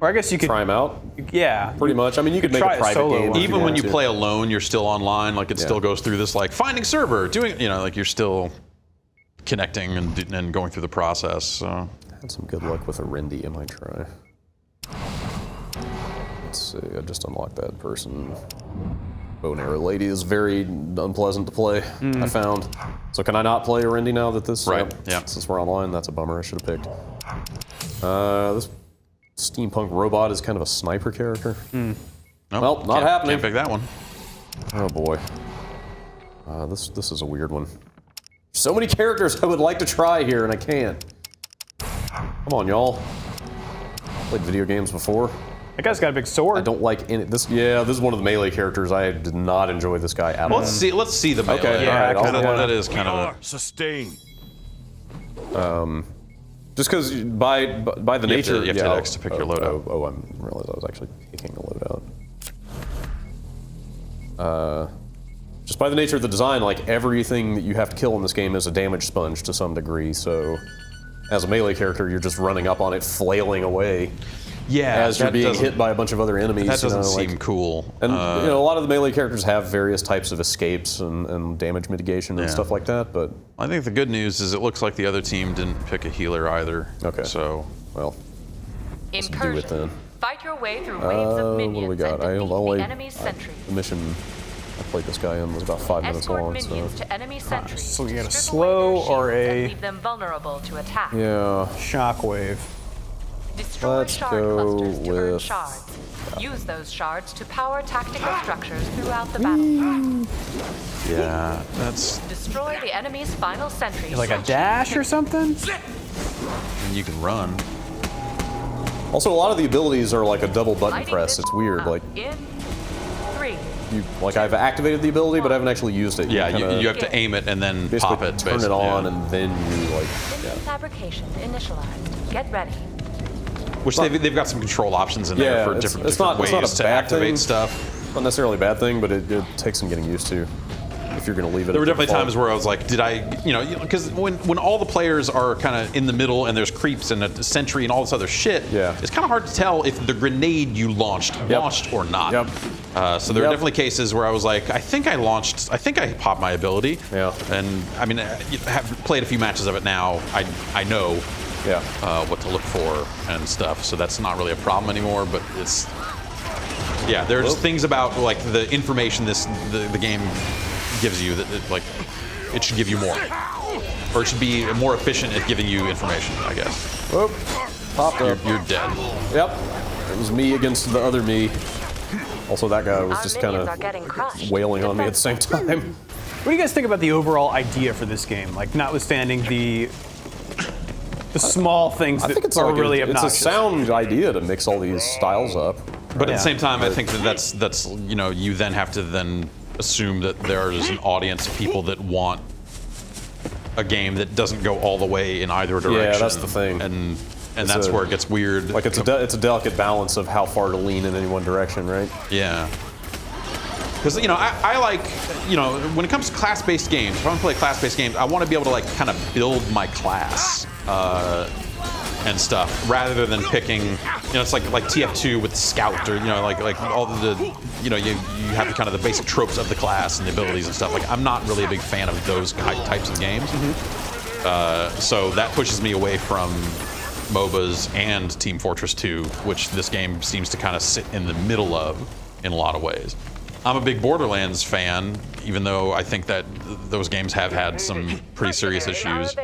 Or I guess you could try them out. Yeah, pretty much. I mean, you could make a private game. Even when you play alone, you're still online. Like it still goes through this like finding server, doing like you're still connecting and going through the process. So. Had some good luck with a Rindy. I might try. Let's see. I just unlocked that person. Bow and arrow lady is very unpleasant to play. I found. So can I not play a Rindy now that this? Right. Yeah. Since we're online, that's a bummer. I should have picked. This steampunk robot is kind of a sniper character. Nope, well, not happening. Can't pick that one. Oh boy. This is a weird one. So many characters I would like to try here, and I can't. Come on, y'all. Played video games before. That guy's got a big sword. I don't like any this. Yeah, this is one of the melee characters. I did not enjoy this guy at all. Let's see the melee. Okay, yeah, all right. That is kind of sustain. Just because by the nature, you have to X to pick your loadout. Oh, I didn't realize I was actually picking a loadout. Just by the nature of the design, like everything that you have to kill in this game is a damage sponge to some degree. So as a melee character, you're just running up on it, flailing away. Yeah, as you're being hit by a bunch of other enemies. That doesn't seem cool. And you know, a lot of the melee characters have various types of escapes and damage mitigation and stuff like that. But I think the good news is it looks like the other team didn't pick a healer either. Okay. So well, let's do it then. Fight your way through waves of minions. What do we got? The enemy sentry. The mission I played this guy in was about 5 minutes long. Minions to enemy sentries. So we got a slow or a leave them vulnerable to attack. shockwave. Destroy Let's shard go clusters to earn with shards. Use those shards to power tactical structures throughout the battle. yeah, that's. Destroy the enemy's final sentry. Like a dash or something? And you can run. Also, a lot of the abilities are like a double button press. It's weird. Like in 3. I've activated the ability, but I haven't actually used it. Yeah, you have to aim it and then pop it. Turn it on, and then you like. Fabrication initialized. Get ready. Which they've got some control options in there for different ways to activate stuff. Not necessarily a bad thing, but it takes some getting used to if you're going to leave it. There were definitely times where I was like, did I, because when all the players are kind of in the middle and there's creeps and a sentry and all this other shit, it's kind of hard to tell if the grenade you launched or not. So there were definitely cases where I was like, I think I popped my ability. And I mean, have played a few matches of it now. I know what to look for and stuff, so that's not really a problem anymore. But it's there are just things about like the information the game gives you that it should give you more, or it should be more efficient at giving you information, I guess. Whoop. Popped up. You're dead. Yep. It was me against the other me. Also, that guy was just kind of wailing on me at the same time. What do you guys think about the overall idea for this game? Like, notwithstanding the small things that are really obnoxious. It's a sound idea to mix all these styles up. But at the same time, I think that's you then have to assume that there's an audience of people that want a game that doesn't go all the way in either direction. Yeah, that's the thing. And that's where it gets weird. Like it's a delicate balance of how far to lean in any one direction, right? Yeah. Because I like when it comes to class-based games, if I want to play class-based games, I want to be able to like kind of build my class and stuff rather than picking. It's like TF2 with Scout, or like all the you have kind of the basic tropes of the class and the abilities and stuff. Like I'm not really a big fan of those types of games. So that pushes me away from MOBAs and Team Fortress 2, which this game seems to kind of sit in the middle of in a lot of ways. I'm a big Borderlands fan, even though I think that those games have had some pretty serious issues.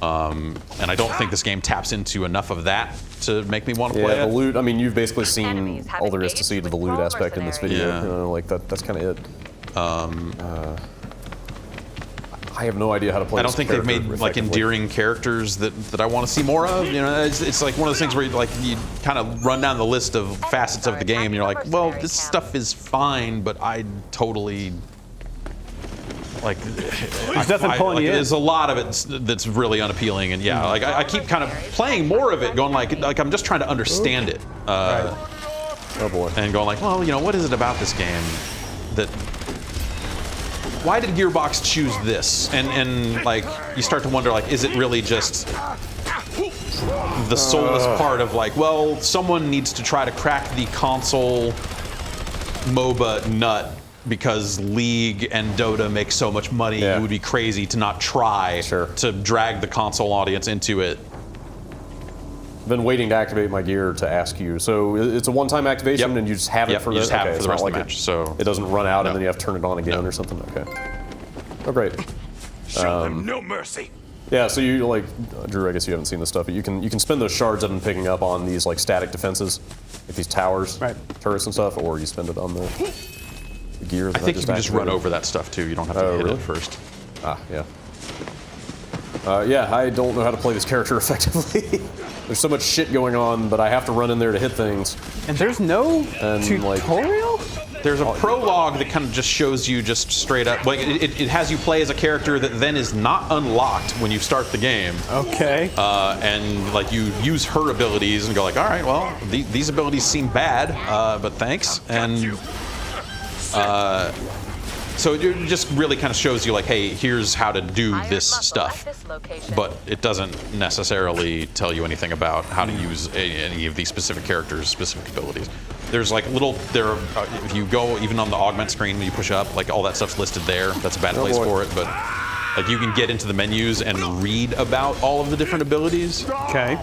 And I don't think this game taps into enough of that to make me want to play it. Yeah, the loot, I mean, you've basically seen all there is to see to the loot aspect in this video. Yeah. That's kind of it. I have no idea how to play. I don't think they've made like endearing characters that I want to see more of. It's like one of those things where you kind of run down the list of facets of the game, and you're like, well, this stuff is fine, but I totally like. There's nothing pulling you in. There's a lot of it that's really unappealing, and like I keep kind of playing more of it, going like I'm just trying to understand it. Oh boy. And going like, well, what is it about this game that? Why did Gearbox choose this? And like you start to wonder, like, is it really just the soulless part of like, well, someone needs to try to crack the console MOBA nut because League and Dota make so much money, it would be crazy to not try to drag the console audience into it. Been waiting to activate my gear to ask you. So it's a one-time activation, and you just have it for the rest of the match. So it doesn't run out, and then you have to turn it on again or something. Okay. Oh, great. Show them no mercy. Yeah. So you like, Drew? I guess you haven't seen this stuff, but you can spend those shards I've been picking up on these like static defenses, like these towers, turrets and stuff, or you spend it on the gear. That I think you can just run over that stuff too. You don't have to hit it first. Yeah. Yeah, I don't know how to play this character effectively. There's so much shit going on, but I have to run in there to hit things. And there's no tutorial? There's a prologue that kind of just shows you just straight up, like it has you play as a character that then is not unlocked when you start the game. Okay. And like you use her abilities and go like, all right, well, these abilities seem bad, but thanks. And So it just really kind of shows you like, hey, here's how to do this stuff, but it doesn't necessarily tell you anything about how to use any of these specific characters' specific abilities. There's like if you go even on the augment screen when you push up, like all that stuff's listed there. That's a bad place for it, but like you can get into the menus and read about all of the different abilities. Okay.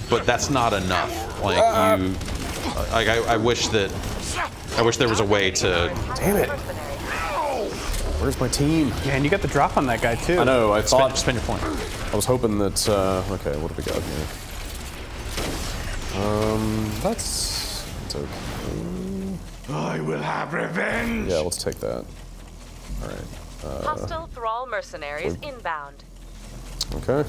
But that's not enough. Like I wish there was a way to. Damn it. Where's my team? Man, you got the drop on that guy too. I know. I thought. Spend your point. I was hoping that. Okay, what have we got here? That's okay. I will have revenge. Yeah, let's take that. All right. Hostile Thrall mercenaries inbound. Okay.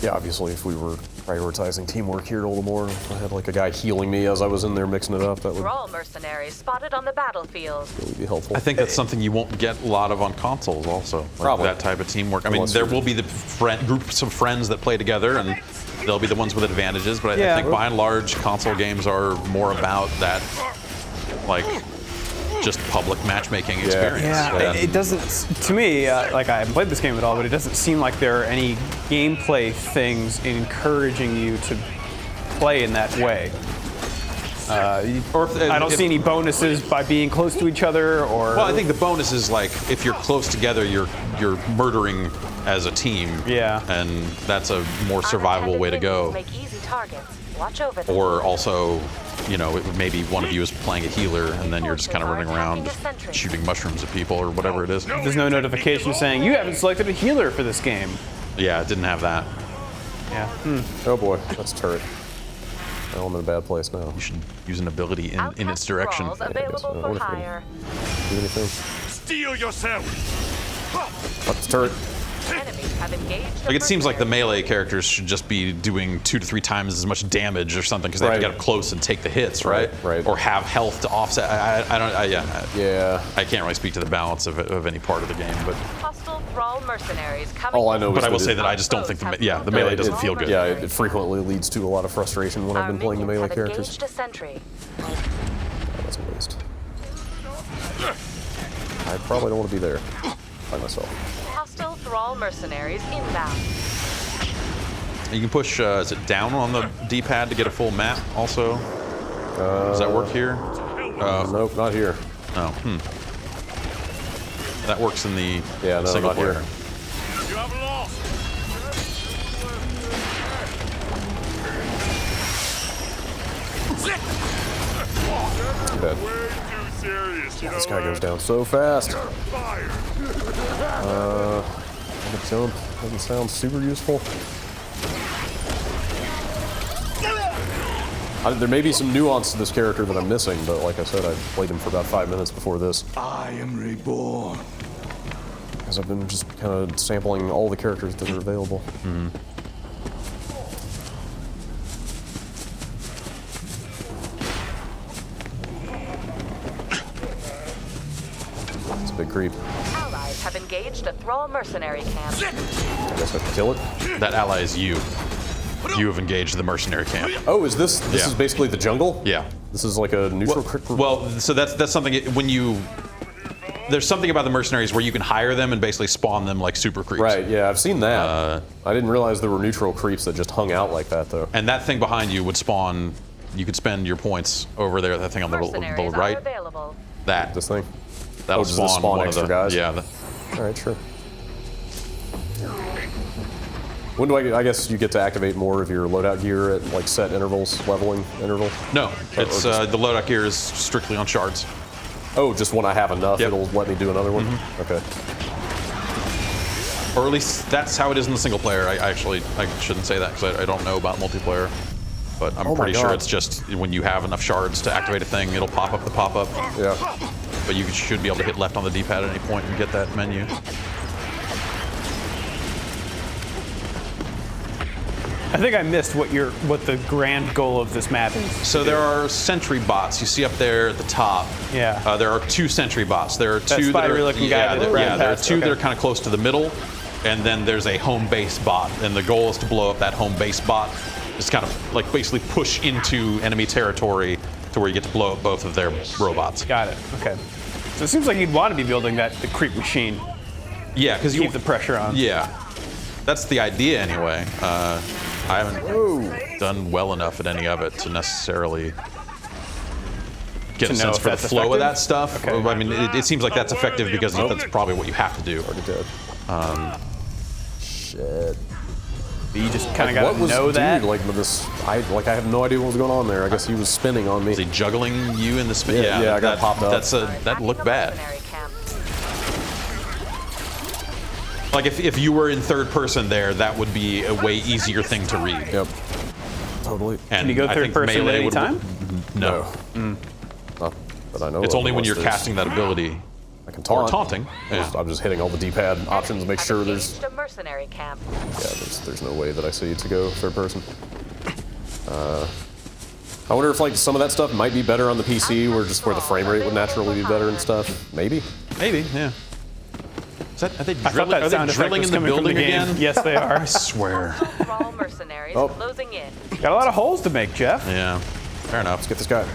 Yeah, obviously, if we were prioritizing teamwork here a little more, if I had like a guy healing me as I was in there mixing it up, that would Thrall mercenaries spotted on the battlefield. really be helpful. I think that's something you won't get a lot of on consoles also. Like Probably. that type of teamwork. I mean, Unless there you're- will be the groups of friends that play together, and they'll be the ones with advantages, but I Yeah. think by and large, console games are more about that, like, just public matchmaking experience. Yeah, it doesn't, to me, like I haven't played this game at all, but it doesn't seem like there are any gameplay things encouraging you to play in that way. I don't see any bonuses by being close to each other, or. Well, I think the bonus is like if you're close together, you're murdering as a team. Yeah. And that's a more survivable way to go. Make easy targets. Watch over them. Or also, you know, maybe one of you is playing a healer, and then you're just kind of running around just shooting mushrooms at people or whatever it is. There's no notification saying you haven't selected a healer for this game. Yeah, it didn't have that. Yeah. Oh boy, that's a turret. Well, I'm in a bad place now. You should use an ability in its direction. Thralls available I for wonder if I can hire. do anything. Steel yourself. Fuck this turret. Enemies have engaged. Like it seems like the melee characters should just be doing 2 to 3 times as much damage or something because they have to Right. get up close and take the hits, right? Right. Or have health to offset. Yeah. I can't really speak to the balance of any part of the game, but Hostile Thrall mercenaries coming. All I know but is I will that say it- that I just don't think the melee doesn't feel good. Yeah, it frequently leads to a lot of frustration when I've been playing the melee characters. Engaged a sentry. That's a waste. I probably don't want to be there by myself. Hostile Thrall mercenaries inbound. You can push, is it down on the D-pad to get a full map also? Does that work here? Nope, not here. No. That works in the Yeah, no, single not player. here. You have lost. Too bad. Way too serious. You This know guy that. goes down so fast. Fire. The jump doesn't sound super useful. There may be some nuance to this character that I'm missing, but like I said, I played him for about 5 minutes before this. I am reborn. Because I've been just kind of sampling all the characters that are available. It's a big creep. Allies have engaged a Thrall mercenary camp. I guess I can kill it. That ally is you. You have engaged the mercenary camp. Oh, is this Yeah. is basically the jungle? Yeah. This is like a neutral. Well, so that's something when you. There's something about the mercenaries where you can hire them and basically spawn them like super creeps. Right. Yeah, I've seen that. I didn't realize there were neutral creeps that just hung out like that, though. And that thing behind you would spawn. You could spend your points over there. That thing on the Mercenaries right. are available. That. This thing. That'll does this spawn one extra of the, guys? Yeah. All right, sure. When do I guess you get to activate more of your loadout gear at like set intervals, leveling interval? No, it's the loadout gear is strictly on shards. Oh, just when I have enough, Yep. it'll let me do another one? Okay. Or at least that's how it is in the single player. I shouldn't say that because I don't know about multiplayer. But I'm Oh my pretty sure God. it's just when you have enough shards to activate a thing, it'll pop up the pop-up. Yeah. But you should be able to hit left on the D-pad at any point and get that menu. I think I missed what the grand goal of this map is. So there are sentry bots. You see up there at the top. Yeah. There are 2 sentry bots. There are 2 that are spidery-looking guy that ran there are past, 2 that okay. are kind of close to the middle, and then there's a home base bot. And the goal is to blow up that home base bot Just kind of like basically push into enemy territory to where you get to blow up both of their robots. Got it. Okay. So it seems like you'd want to be building the creep machine. Yeah, because you keep the pressure on. Yeah, that's the idea anyway. I haven't done well enough at any of it to necessarily get a sense for the flow of that stuff. Okay. I mean, it seems like that's effective because that's probably what you have to do. Shit. But you just kind of got to know that. Like with this, I have no idea what was going on there. I guess he was spinning on me. Was he juggling you in the spin? Yeah, I got popped up. That looked bad. Like if you were in third person there, that would be a way easier thing to read. Yep. Totally. And can you go third person at any time? No. Not that I know. It's only when you're casting that ability. I can taunt. Or taunting. Yeah. I'm just hitting all the D-pad options to make sure there's. A mercenary camp. Yeah, there's no way that I see to go third person. I wonder if like some of that stuff might be better on the PC, where the frame rate would naturally be better and stuff. Maybe. Maybe. Yeah. Are they drilling, drilling in the building again? Yes, they are. I swear. All mercenaries closing in. Got a lot of holes to make, Jeff. Yeah. Fair enough. Let's get this guy.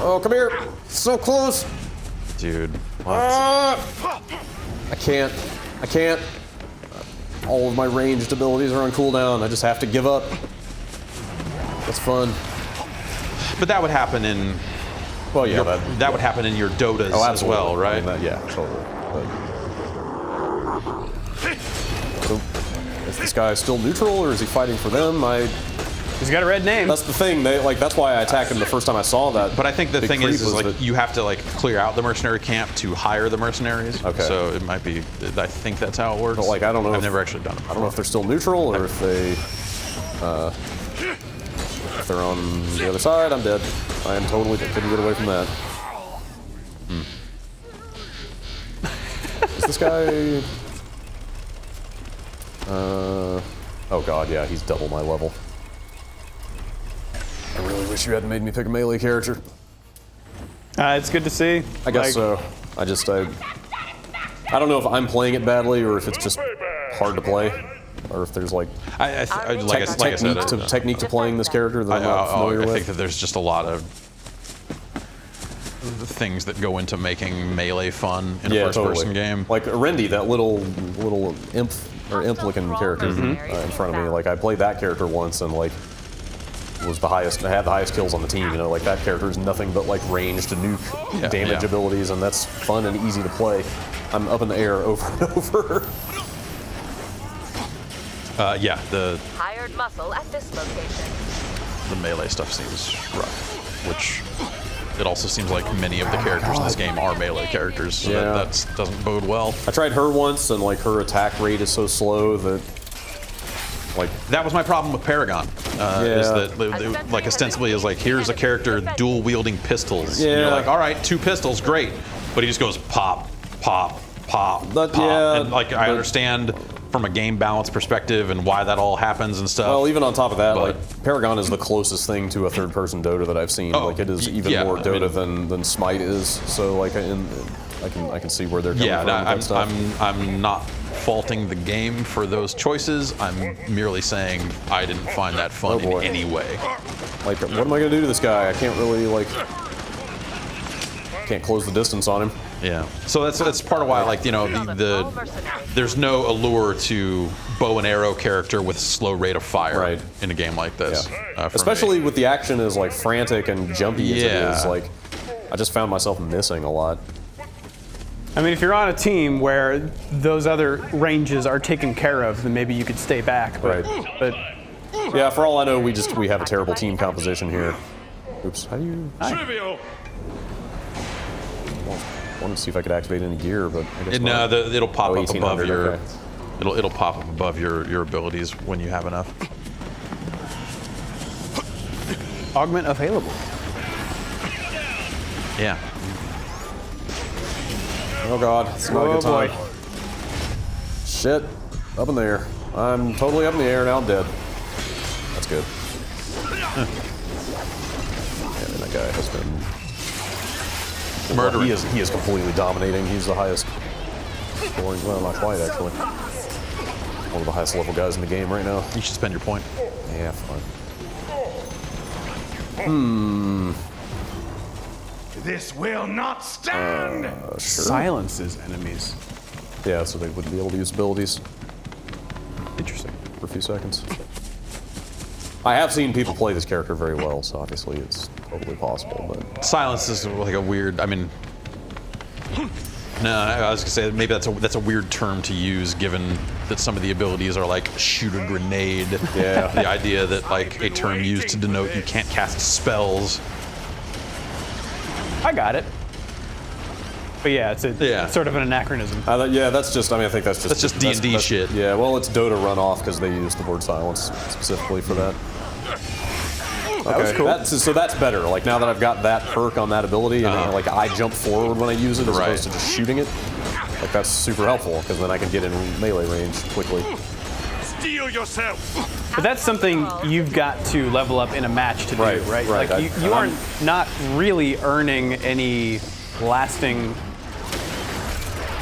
Oh, come here! So close! Dude. I can't. All of my ranged abilities are on cooldown. I just have to give up. That's fun. But that would happen in. Well, yeah, that would happen in your Dotas as well, right? I mean, yeah, totally. So, is this guy still neutral, or is he fighting for them? He's got a red name. That's the thing. That's why I attacked him the first time I saw that. But I think the thing is like you have to like clear out the mercenary camp to hire the mercenaries. Okay. So it might be. I think that's how it works. But like I don't know. I've never actually done it before. I don't know if they're still neutral or if they. If they're on the other side, I'm dead. I am totally couldn't get away from that. Is this guy? Oh god, yeah, he's double my level. I really wish you hadn't made me pick a melee character. It's good to see. I guess so. I don't know if I'm playing it badly or if it's just hard to play, or if there's like technique to playing this character that I'm not familiar with. I think that there's just a lot of things that go into making melee fun in a first-person game. Like Arendi, that little imp-looking character in front of me. Like I played that character once and like was the highest. I had the highest kills on the team. You know, like that character is nothing but like ranged nuke damage abilities, and that's fun and easy to play. I'm up in the air over and over. The hired muscle at this location. The melee stuff seems rough, which it also seems like many of the characters in this game are melee characters, so that doesn't bode well. I tried her once, and like her attack rate is so slow that. Like that was my problem with Paragon. Is that like ostensibly is like here's a character dual wielding pistols. Yeah. And you're like, all right, 2 pistols, great, but he just goes pop, pop, pop, pop. And like I understand from a game balance perspective and why that all happens and stuff. Well, even on top of that, like Paragon is the closest thing to a third-person Dota that I've seen. Like it is even more Dota than Smite is. So like I can see where they're coming from. I'm not faulting the game for those choices. I'm merely saying I didn't find that fun in any way. Like, what am I gonna do to this guy? I can't really can't close the distance on him. Yeah. So that's part of why, like, you know, there's no allure to bow and arrow character with slow rate of fire in a game like this. Yeah. Especially with the action as like frantic and jumpy as it is. Like, I just found myself missing a lot. I mean, if you're on a team where those other ranges are taken care of, then maybe you could stay back. But yeah, for all I know, we have a terrible team composition here. Oops. How do you? Trivial. I wanted to see if I could activate any gear, but I guess no, it'll pop up above your. Okay. It'll pop up above your abilities when you have enough. Augment available. Yeah. Oh god, it's not a good time. Shit, up in the air. I'm totally up in the air, now I'm dead. That's good. Yeah, and that guy has been... murdering. He is completely dominating. He's the highest scoring. Well, not quite, actually. One of the highest level guys in the game right now. You should spend your point. Yeah, fine. This will not stand! Sure. Silences enemies. Yeah, so they wouldn't be able to use abilities Interesting. for a few seconds. I have seen people play this character very well, so obviously it's totally possible, but... Silence is like a weird, I mean... No, I was gonna say maybe that's a weird term to use, given that some of the abilities are like shoot a grenade. Yeah. The idea that like a term used to denote you can't cast spells. I got it. But yeah, it's sort of an anachronism. Yeah, that's just, I mean, I think that's just D&D shit. Yeah, well, it's Dota runoff because they use the word silence specifically for that. That was cool. So that's better. Like, now that I've got that perk on that ability, and like I jump forward when I use it as opposed to just shooting it, like that's super helpful because then I can get in melee range quickly. Steel yourself! But that's something you've got to level up in a match to do, right? Right. Like you are not really earning any lasting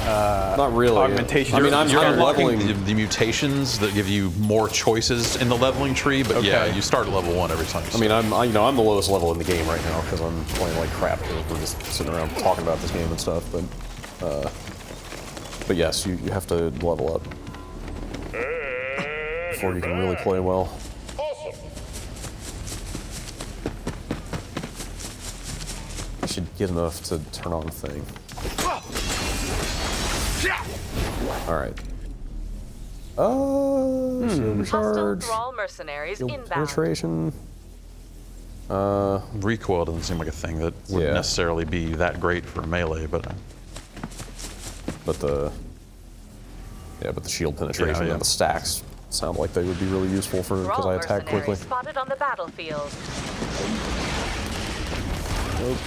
not really augmentation. I mean, You're I'm unlocking leveling. the mutations that give you more choices in the leveling tree, but yeah, you start at level 1 every time. I mean, I'm the lowest level in the game right now because I'm playing like crap. We're just sitting around talking about this game and stuff, but yes, you have to level up before you can really play well. I should get enough to turn on the thing. All right. Hostile Charge. thrall mercenaries inbound. Penetration. Recoil doesn't seem like a thing that would necessarily be that great for melee, but the shield penetration and the stacks sound like they would be really useful for because I attack quickly. Spotted on the battlefield. Nope.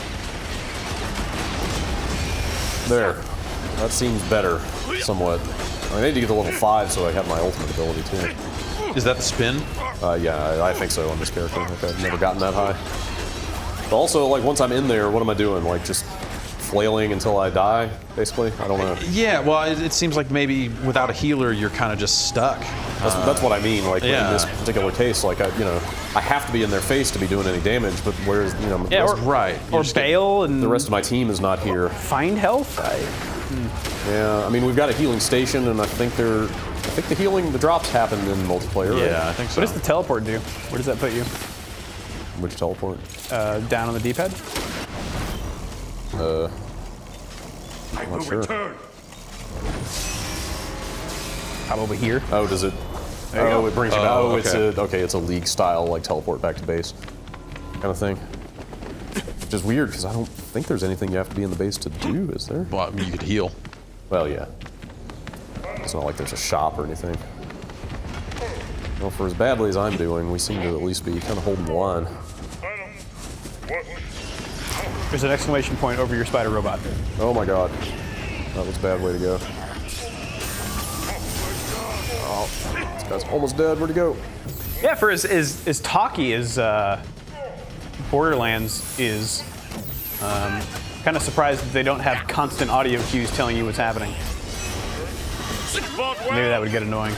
There. That seems better, somewhat. I need to get to level 5 so I have my ultimate ability too. is that the spin? Yeah, I think so on this character. Like, I've never gotten that high. But also, like, once I'm in there, what am I doing? Like, just flailing until I die, basically? I don't know. Yeah, well, it seems like maybe without a healer, you're kind of just stuck. That's what I mean. Like, in this particular case, like, I have to be in their face to be doing any damage, but whereas, or bail and the rest of my team is not here. Find health. Yeah, I mean, we've got a healing station, and I think the drops happened in multiplayer. Yeah, right? I think so. What does the teleport do? Where does that put you? Which teleport? Down on the D-pad? I'm not sure. Return. Probably here. Oh, does it? There you go. It brings you back. Oh, okay. it's a league style, like teleport back to base kind of thing. Which is weird because I don't think there's anything you have to be in the base to do, is there? Well, I mean, you could heal. Well, yeah. It's not like there's a shop or anything. Well, for as badly as I'm doing, we seem to at least be kind of holding the line. There's an exclamation point over your spider robot. Oh my god. That was a bad way to go. Oh, this guy's almost dead. Where'd he go? Yeah, for as talky as Borderlands is, kind of surprised that they don't have constant audio cues telling you what's happening. Maybe that would get annoying.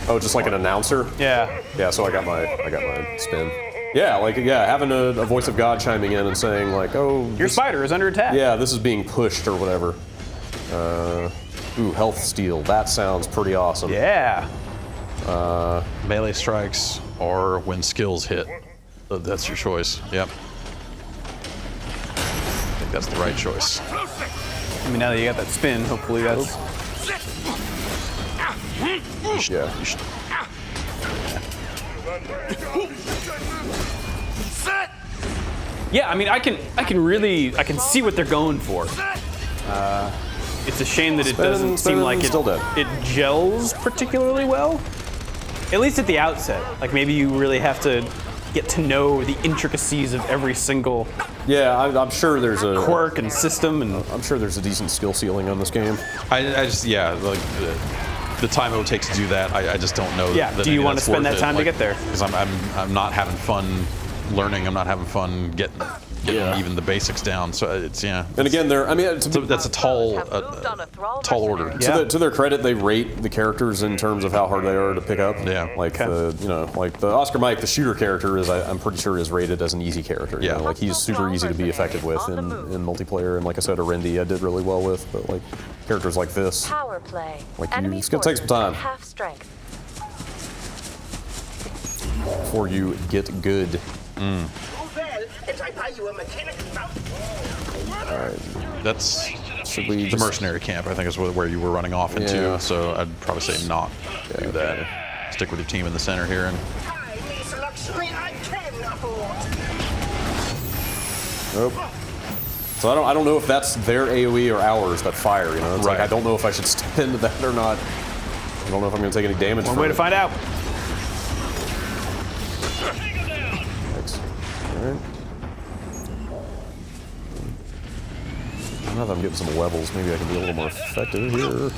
Oh, just like an announcer? Yeah. Yeah, so I got my spin. Yeah, like, having a voice of God chiming in and saying, like, oh... Your spider is under attack. Yeah, this is being pushed or whatever. Ooh, health steal. That sounds pretty awesome. Yeah. Melee strikes or when skills hit. That's your choice. Yep. I think that's the right choice. I mean, now that you got that spin, hopefully that's... Yeah. Yeah, I mean, I can see what they're going for. It's a shame that it doesn't seem like it gels particularly well. At least at the outset. Like, maybe you really have to get to know the intricacies of every single I'm sure there's a quirk and system, and I'm sure there's a decent skill ceiling on this game. I just, like the time it would take to do that, I just don't know. Yeah, that do you maybe want to that's spend worth that it, time to like, get there? Because I'm not having fun learning. I'm not having fun getting even the basics down. So it's And again, that's a tall order. To their credit, they rate the characters in terms of how hard they are to pick up. Yeah. Like the Oscar Mike, the shooter character I'm pretty sure is rated as an easy character. Yeah. Like he's super easy to be effective with in multiplayer, and like I said, Arendi I did really well with, but like characters like this, Power play. like it's gonna take some time Half strength. before you get good. That's Should we the mercenary camp, I think, is where you were running off into. Yeah. So I'd probably say not do that. Stick with your team in the center here. And Nope. So I don't know if that's their AoE or ours that fire. You know, it's like I don't know if I should step into that or not. I don't know if I'm going to take any damage. One way to find out. Thanks. All right. Now that I'm getting some levels, maybe I can be a little more effective here.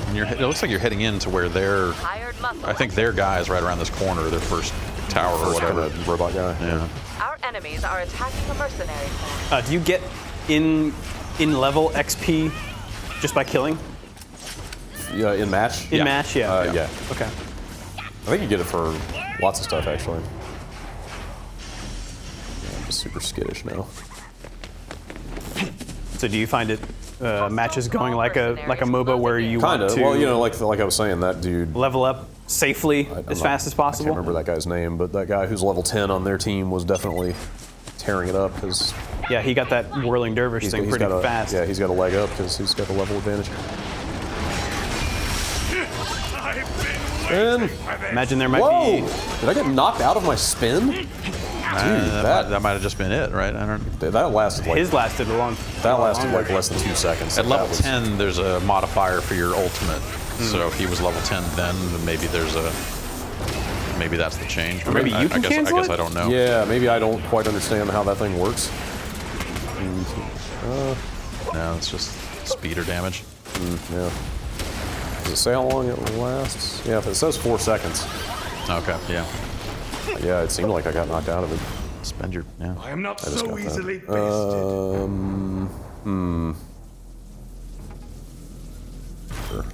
And it looks like you're heading into where I think their guy is right around this corner, their first tower or whatever. Kind of robot guy. Yeah. Our enemies are attacking a mercenary camp. Do you get in level XP just by killing? Yeah, in match? In match, yeah. Yeah. Okay. I think you get it for lots of stuff, actually. Yeah, I'm just super skittish now. So do you find it matches going like a MOBA where you kind want of? to Well, you know, like I was saying, that dude level up safely as fast as possible? I can't remember that guy's name, but that guy who's level 10 on their team was definitely tearing it up. Yeah, he got that whirling dervish thing pretty fast. Yeah, he's got a leg up because he's got the level advantage. And imagine there might be. Did I get knocked out of my spin? Dude, that might have just been it, right? I don't. That lasted like. His lasted a long. That lasted like less than 2 seconds. At level 10, there's a modifier for your ultimate. So if he was level 10, then maybe maybe that's the change. Or maybe you can cancel I guess it? I don't know. Yeah, maybe I don't quite understand how that thing works. No, it's just speed or damage. Yeah. Does it say how long it lasts? Yeah, if it says 4 seconds. Okay, yeah. Yeah, it seemed like I got knocked out of it. Spend your, yeah. I am not so easily bested. Sure.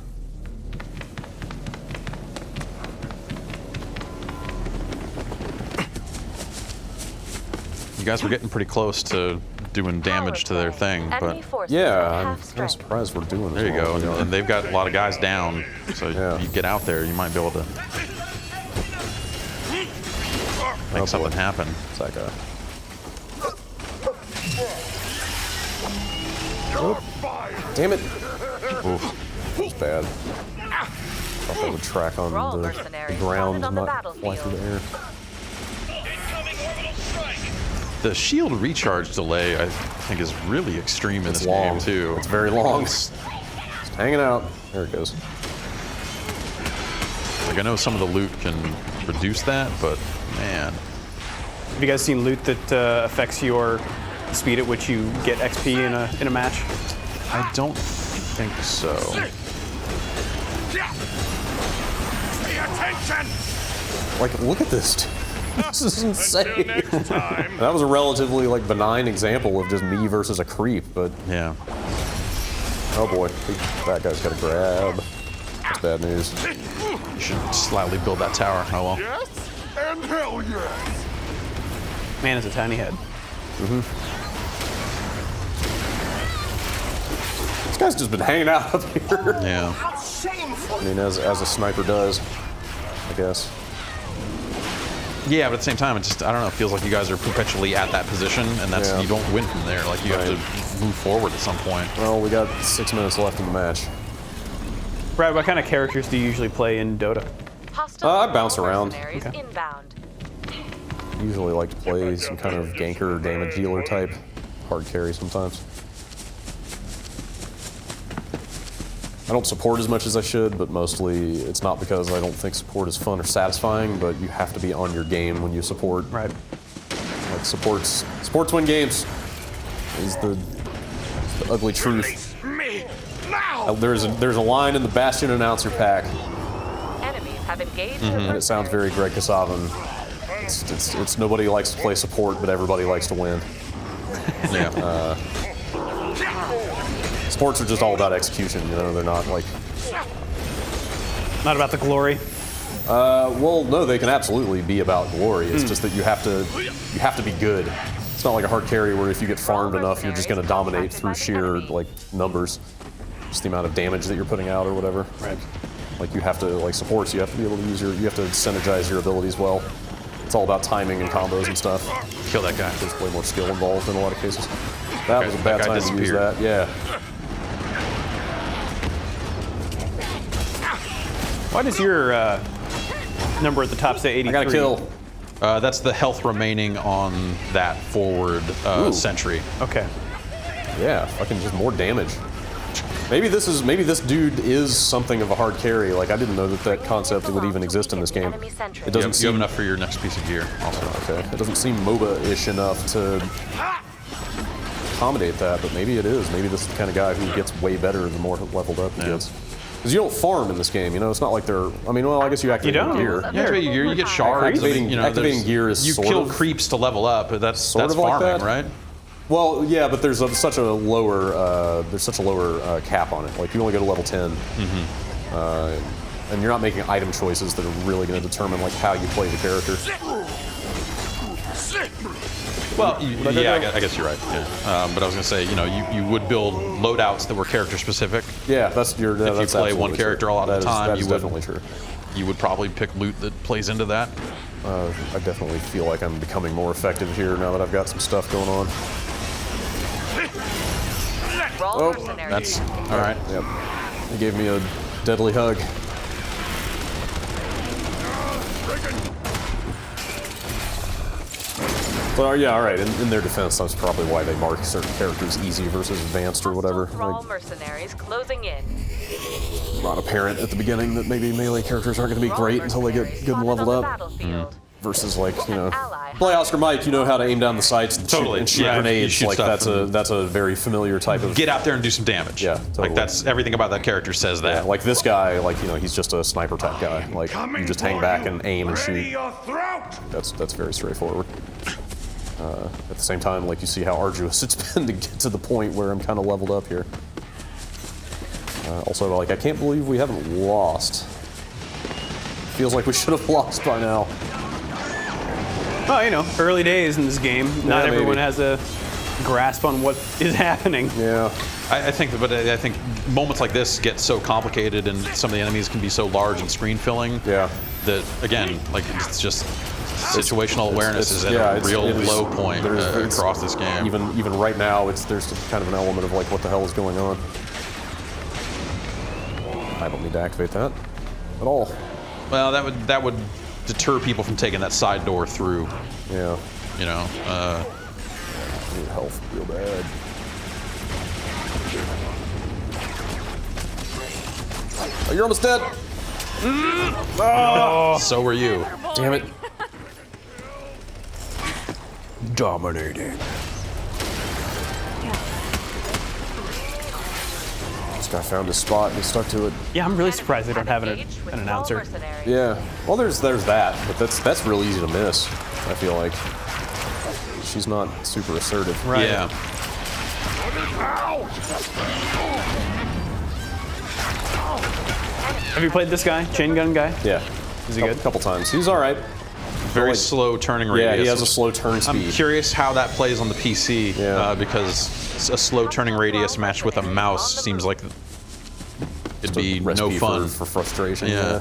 You guys were getting pretty close to doing damage to their thing, but yeah, I'm kind of surprised we're doing this. There you go, and they've got a lot of guys down, so if you get out there, you might be able to make something happen. It's like a... Damn it! Oof. It's bad. Thought that would track on the ground, not fly through the air. The shield recharge delay, I think, is really extreme in this game, too. It's very long. It's hanging out. There it goes. Like, I know some of the loot can reduce that, but, man. Have you guys seen loot that affects your speed at which you get XP in a match? I don't think so. Pay attention! Like, look at this. This is insane. Time. That was a relatively like benign example of just me versus a creep, but yeah. Oh boy, that guy's got a grab. That's bad news. You should slightly build that tower. Oh well. Yes, and hell yes. Man, it's a tiny head. This guy's just been hanging out up here. Yeah. I mean, as a sniper does, I guess. Yeah, but at the same time, it just, I don't know, it feels like you guys are perpetually at that position, and that's you don't win from there. Like, you have to move forward at some point. Well, we got 6 minutes left in the match. Brad, what kind of characters do you usually play in Dota? I bounce around. Okay. Inbound. Usually like to play some kind of ganker or damage dealer type. Hard carry sometimes. I don't support as much as I should, but mostly it's not because I don't think support is fun or satisfying, but you have to be on your game when you support. Right. Like sports win games is the ugly truth. Me now. There's a line in the Bastion announcer pack, Enemies have engaged. and it sounds very Greg Kasavin. It's nobody likes to play support, but everybody likes to win. Yeah. Sports are just all about execution, you know. They're not like. Not about the glory. Well, no, they can absolutely be about glory. It's just that you have to be good. It's not like a hard carry where if you get farmed enough, you're just going to dominate through sheer like numbers, just the amount of damage that you're putting out or whatever. Right. Like you have to like supports. You have to be able to use you have to synergize your abilities well. It's all about timing and combos and stuff. Kill that guy. There's way more skill involved in a lot of cases. That was a bad time to use that. Yeah. Why does your number at the top say 83? I got a kill. That's the health remaining on that forward sentry. Okay. Yeah, fucking just more damage. Maybe this dude is something of a hard carry. Like I didn't know that concept would even exist in this game. It doesn't You have enough for your next piece of gear. Also. Okay. It doesn't seem MOBA-ish enough to accommodate that, but maybe it is. Maybe this is the kind of guy who gets way better the more leveled up he gets. Because you don't farm in this game, you know. It's not like they're. I mean, well, I guess you activate your gear. You activate your gear. You get shards. Activating gear is you sort kill of, creeps to level up, but that's farming, like that. Right? Well, yeah, but there's such a lower cap on it. Like you only go to level 10, and you're not making item choices that are really going to determine like how you play the character. Well, I guess you're right. Yeah. But I was going to say, you would build loadouts that were character specific. Yeah, if you play one character a lot of the time, that is definitely true. You would probably pick loot that plays into that. I definitely feel like I'm becoming more effective here now that I've got some stuff going on. Oh, that's all right. Yep. He gave me a deadly hug. But yeah, all right. In their defense, that's probably why they mark certain characters easy versus advanced or whatever. Like, mercenaries closing in. Not apparent at the beginning that maybe melee characters aren't going to be great until they get good and leveled up. Versus like play Oscar Mike, you know how to aim down the sights and shoot grenades. Like that's a very familiar type of. Get out there and do some damage. Yeah, totally. Like that's everything about that character says that. Yeah, like this guy, like he's just a sniper type guy. Like you just hang back and aim and shoot. That's very straightforward. At the same time, like you see how arduous it's been to get to the point where I'm kind of leveled up here. Also, like I can't believe we haven't lost. Feels like we should have lost by now. Well, early days in this game. Not everyone has a grasp on what is happening. Yeah. I think moments like this get so complicated, and some of the enemies can be so large and screen filling. Yeah. That again, like it's just situational awareness is at a real low point across this game. Even right now, there's kind of an element of like what the hell is going on. I don't need to activate that at all. Well, that would deter people from taking that side door through. Yeah. I need health real bad. Oh, you're almost dead. Oh. So were you. Damn it. Dominating. This guy found his spot and he stuck to it. Yeah, I'm really surprised they don't have an announcer. Yeah. Well, there's that, but that's real easy to miss. I feel like she's not super assertive. Right. Yeah. Have you played this guy, chain gun guy? Yeah. Is he good? A couple times. He's all right. Very slow turning radius. Yeah, he has a slow turn speed. I'm curious how that plays on the PC, because a slow turning radius matched with a mouse seems like it'd be no fun. For frustration. Yeah.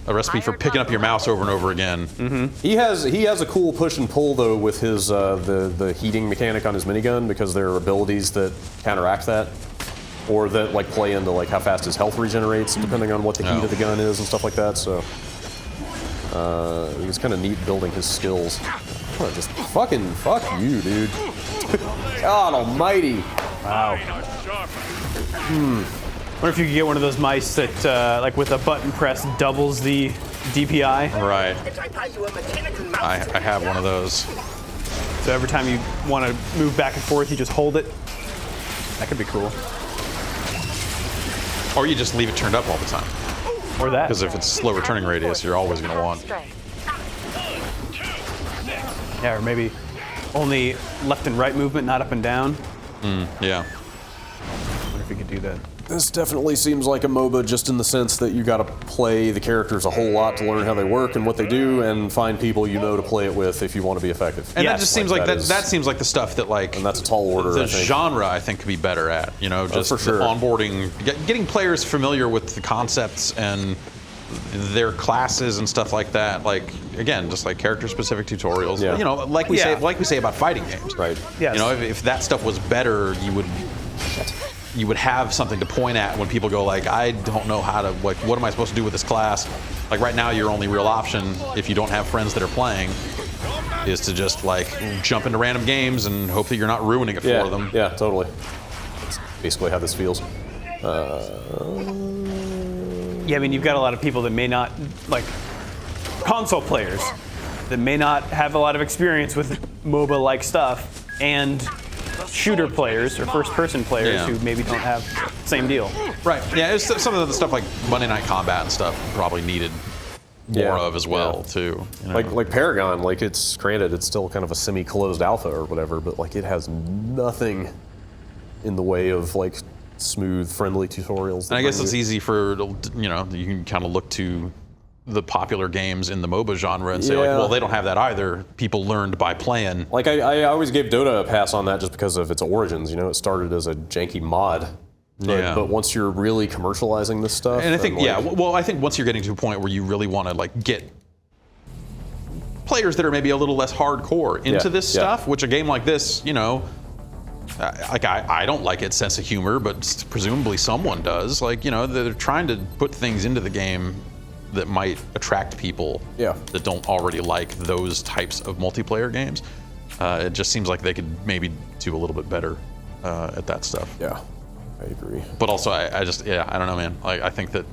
A recipe for picking up your mouse over and over again. Mm-hmm. He has a cool push and pull though with his the heating mechanic on his minigun, because there are abilities that counteract that, or that like play into like how fast his health regenerates depending on what the heat of the gun is and stuff like that. So it was kind of neat building his skills. Oh, just fucking fuck you, dude. God almighty. Wow. Wonder if you could get one of those mice that, like with a button press, doubles the DPI. Right. I have one of those. So every time you want to move back and forth, you just hold it. That could be cool. Or you just leave it turned up all the time. Or that. Because if it's slow returning radius, you're always going to want. Yeah, or maybe only left and right movement, not up and down. Yeah. I wonder if you could do that. This definitely seems like a MOBA just in the sense that you got to play the characters a whole lot to learn how they work and what they do, and find people you know to play it with if you want to be effective. And that just seems like that seems like the stuff that like, and that's a tall order. The I think. genre I think could be better at. You know, just for sure. the onboarding, getting players familiar with the concepts and their classes and stuff like that. Like again, just like character-specific tutorials. Yeah. You know, like we say about fighting games. Right. Yes. You know, if that stuff was better, you would have something to point at when people go like, I don't know how to, like, what am I supposed to do with this class? Like right now, your only real option, if you don't have friends that are playing, is to just like jump into random games and hope that you're not ruining it for them. Yeah, totally. That's basically how this feels. Yeah, I mean, you've got a lot of people that may not, like, console players, that may not have a lot of experience with MOBA-like stuff, and shooter players or first-person players who maybe don't have the same deal. Right. Yeah, it's some of the stuff like Monday Night Combat and stuff probably needed more of as well too. You know? Like Paragon, like it's granted it's still kind of a semi-closed alpha or whatever, but like it has nothing in the way of like smooth, friendly tutorials. And I guess it's easy for, you know, you can kind of look to the popular games in the MOBA genre and say like, well, they don't have that either. People learned by playing. Like I always gave Dota a pass on that just because of its origins. You know, it started as a janky mod. But once you're really commercializing this stuff, and I think well, I think once you're getting to a point where you really want to like get players that are maybe a little less hardcore into this stuff, which a game like this, you know, like I don't like its sense of humor, but presumably someone does. Like, you know, they're trying to put things into the game that might attract people that don't already like those types of multiplayer games. It just seems like they could maybe do a little bit better at that stuff. Yeah, I agree. But also, I just, I don't know, man. Like, I think that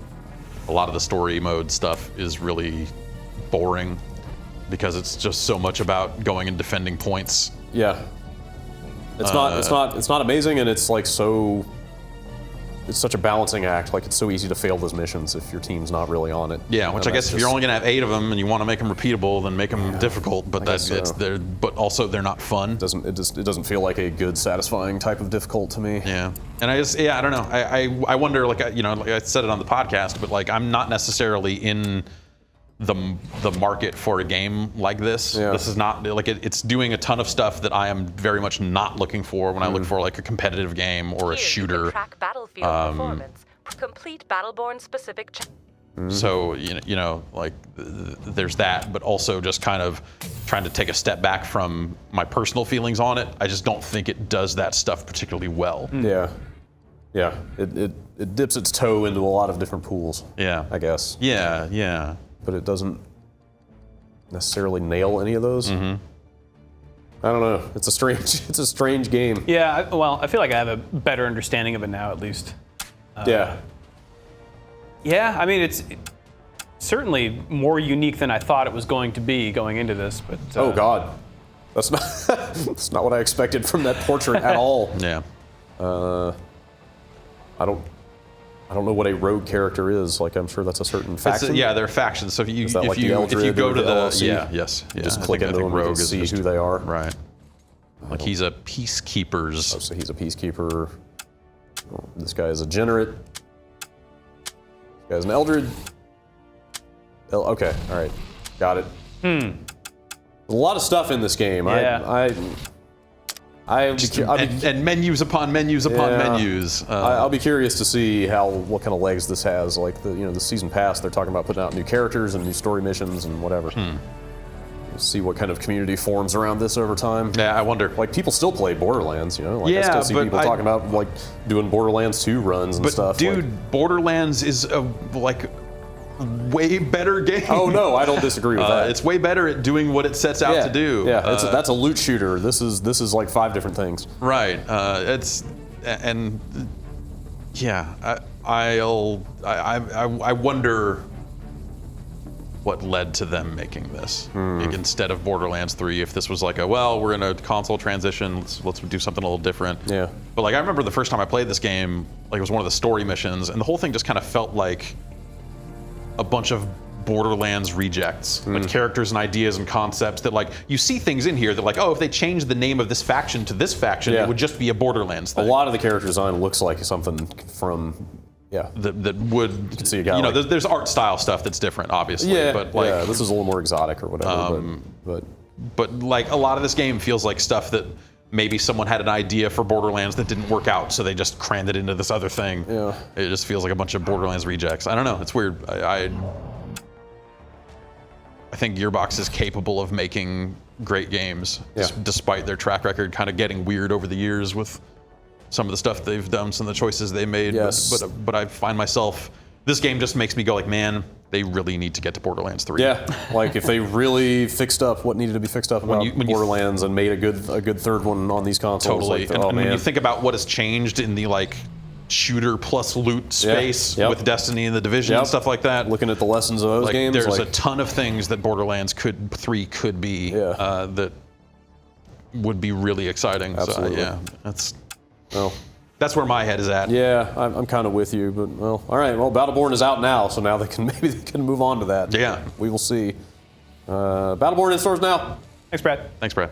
a lot of the story mode stuff is really boring because it's just so much about going and defending points. Yeah. It's not amazing, and it's like so. It's such a balancing act. Like it's so easy to fail those missions if your team's not really on it. Yeah, which I guess if you're only gonna have 8 of them and you want to make them repeatable, then make them difficult. But but also they're not fun. It doesn't feel like a good, satisfying type of difficult to me. Yeah, and I just I don't know. I wonder, like, you know, like I said it on the podcast, but like I'm not necessarily in the market for a game like this. Yeah. This is not like it's doing a ton of stuff that I am very much not looking for when I look for like a competitive game or a shooter. You can track battlefield performance, complete Battleborn specific. So you know, like there's that, but also just kind of trying to take a step back from my personal feelings on it. I just don't think it does that stuff particularly well. Yeah, yeah. It dips its toe into a lot of different pools. Yeah, I guess. Yeah, yeah. But it doesn't necessarily nail any of those. I don't know. It's a strange game. Yeah, well, I feel like I have a better understanding of it now, at least. Yeah. Yeah, I mean, it's certainly more unique than I thought it was going to be going into this. But oh God, that's not that's not what I expected from that portrait at all. Yeah. I don't know what a rogue character is. Like, I'm sure that's a certain faction. They're factions. So if you go to the just click into them and see who they are. Right. Like he's a peacekeeper's. Oh, so he's a peacekeeper. This guy is a generate. This guy's an Eldred. Okay, all right, got it. A lot of stuff in this game. Yeah. And menus upon menus upon menus. I'll be curious to see what kind of legs this has. Like the season pass, they're talking about putting out new characters and new story missions and whatever. We'll see what kind of community forms around this over time. Yeah, I wonder. Like people still play Borderlands, you know. Like I still see people talking about like doing Borderlands 2 runs and stuff. But dude, Borderlands is a way better game. Oh no, I don't disagree with that. It's way better at doing what it sets out to do. Yeah, that's a loot shooter. This is like 5 different things. Right. I wonder what led to them making this like, instead of Borderlands 3. If this was like we're in a console transition, let's do something a little different. Yeah. But like I remember the first time I played this game, like it was one of the story missions, and the whole thing just kind of felt like a bunch of Borderlands rejects, like characters and ideas and concepts that like you see things in here that like, oh, if they changed the name of this faction to this faction, it would just be a Borderlands thing. A lot of the character design looks like something from that would you can see a guy like, there's art style stuff that's different, obviously. But like this is a little more exotic or whatever. But like a lot of this game feels like stuff that maybe someone had an idea for Borderlands that didn't work out, so they just crammed it into this other thing. Yeah. It just feels like a bunch of Borderlands rejects. I don't know. It's weird. I think Gearbox is capable of making great games, despite their track record kind of getting weird over the years with some of the stuff they've done, some of the choices they made. Yes. But I find myself, this game just makes me go like, man, they really need to get to Borderlands 3. Yeah, like if they really fixed up what needed to be fixed up about Borderlands and made a good third one on these consoles. Totally. Like, and when you think about what has changed in the like shooter plus loot space with Destiny and the Division and stuff like that. Looking at the lessons of those games, there's a ton of things that Borderlands 3 could be that would be really exciting. Absolutely. So yeah, that's where my head is at. Yeah, I'm kind of with you, but well, all right. Well, Battleborn is out now, so now they can move on to that. Yeah, we will see. Battleborn in stores now. Thanks, Brad. Thanks, Brad.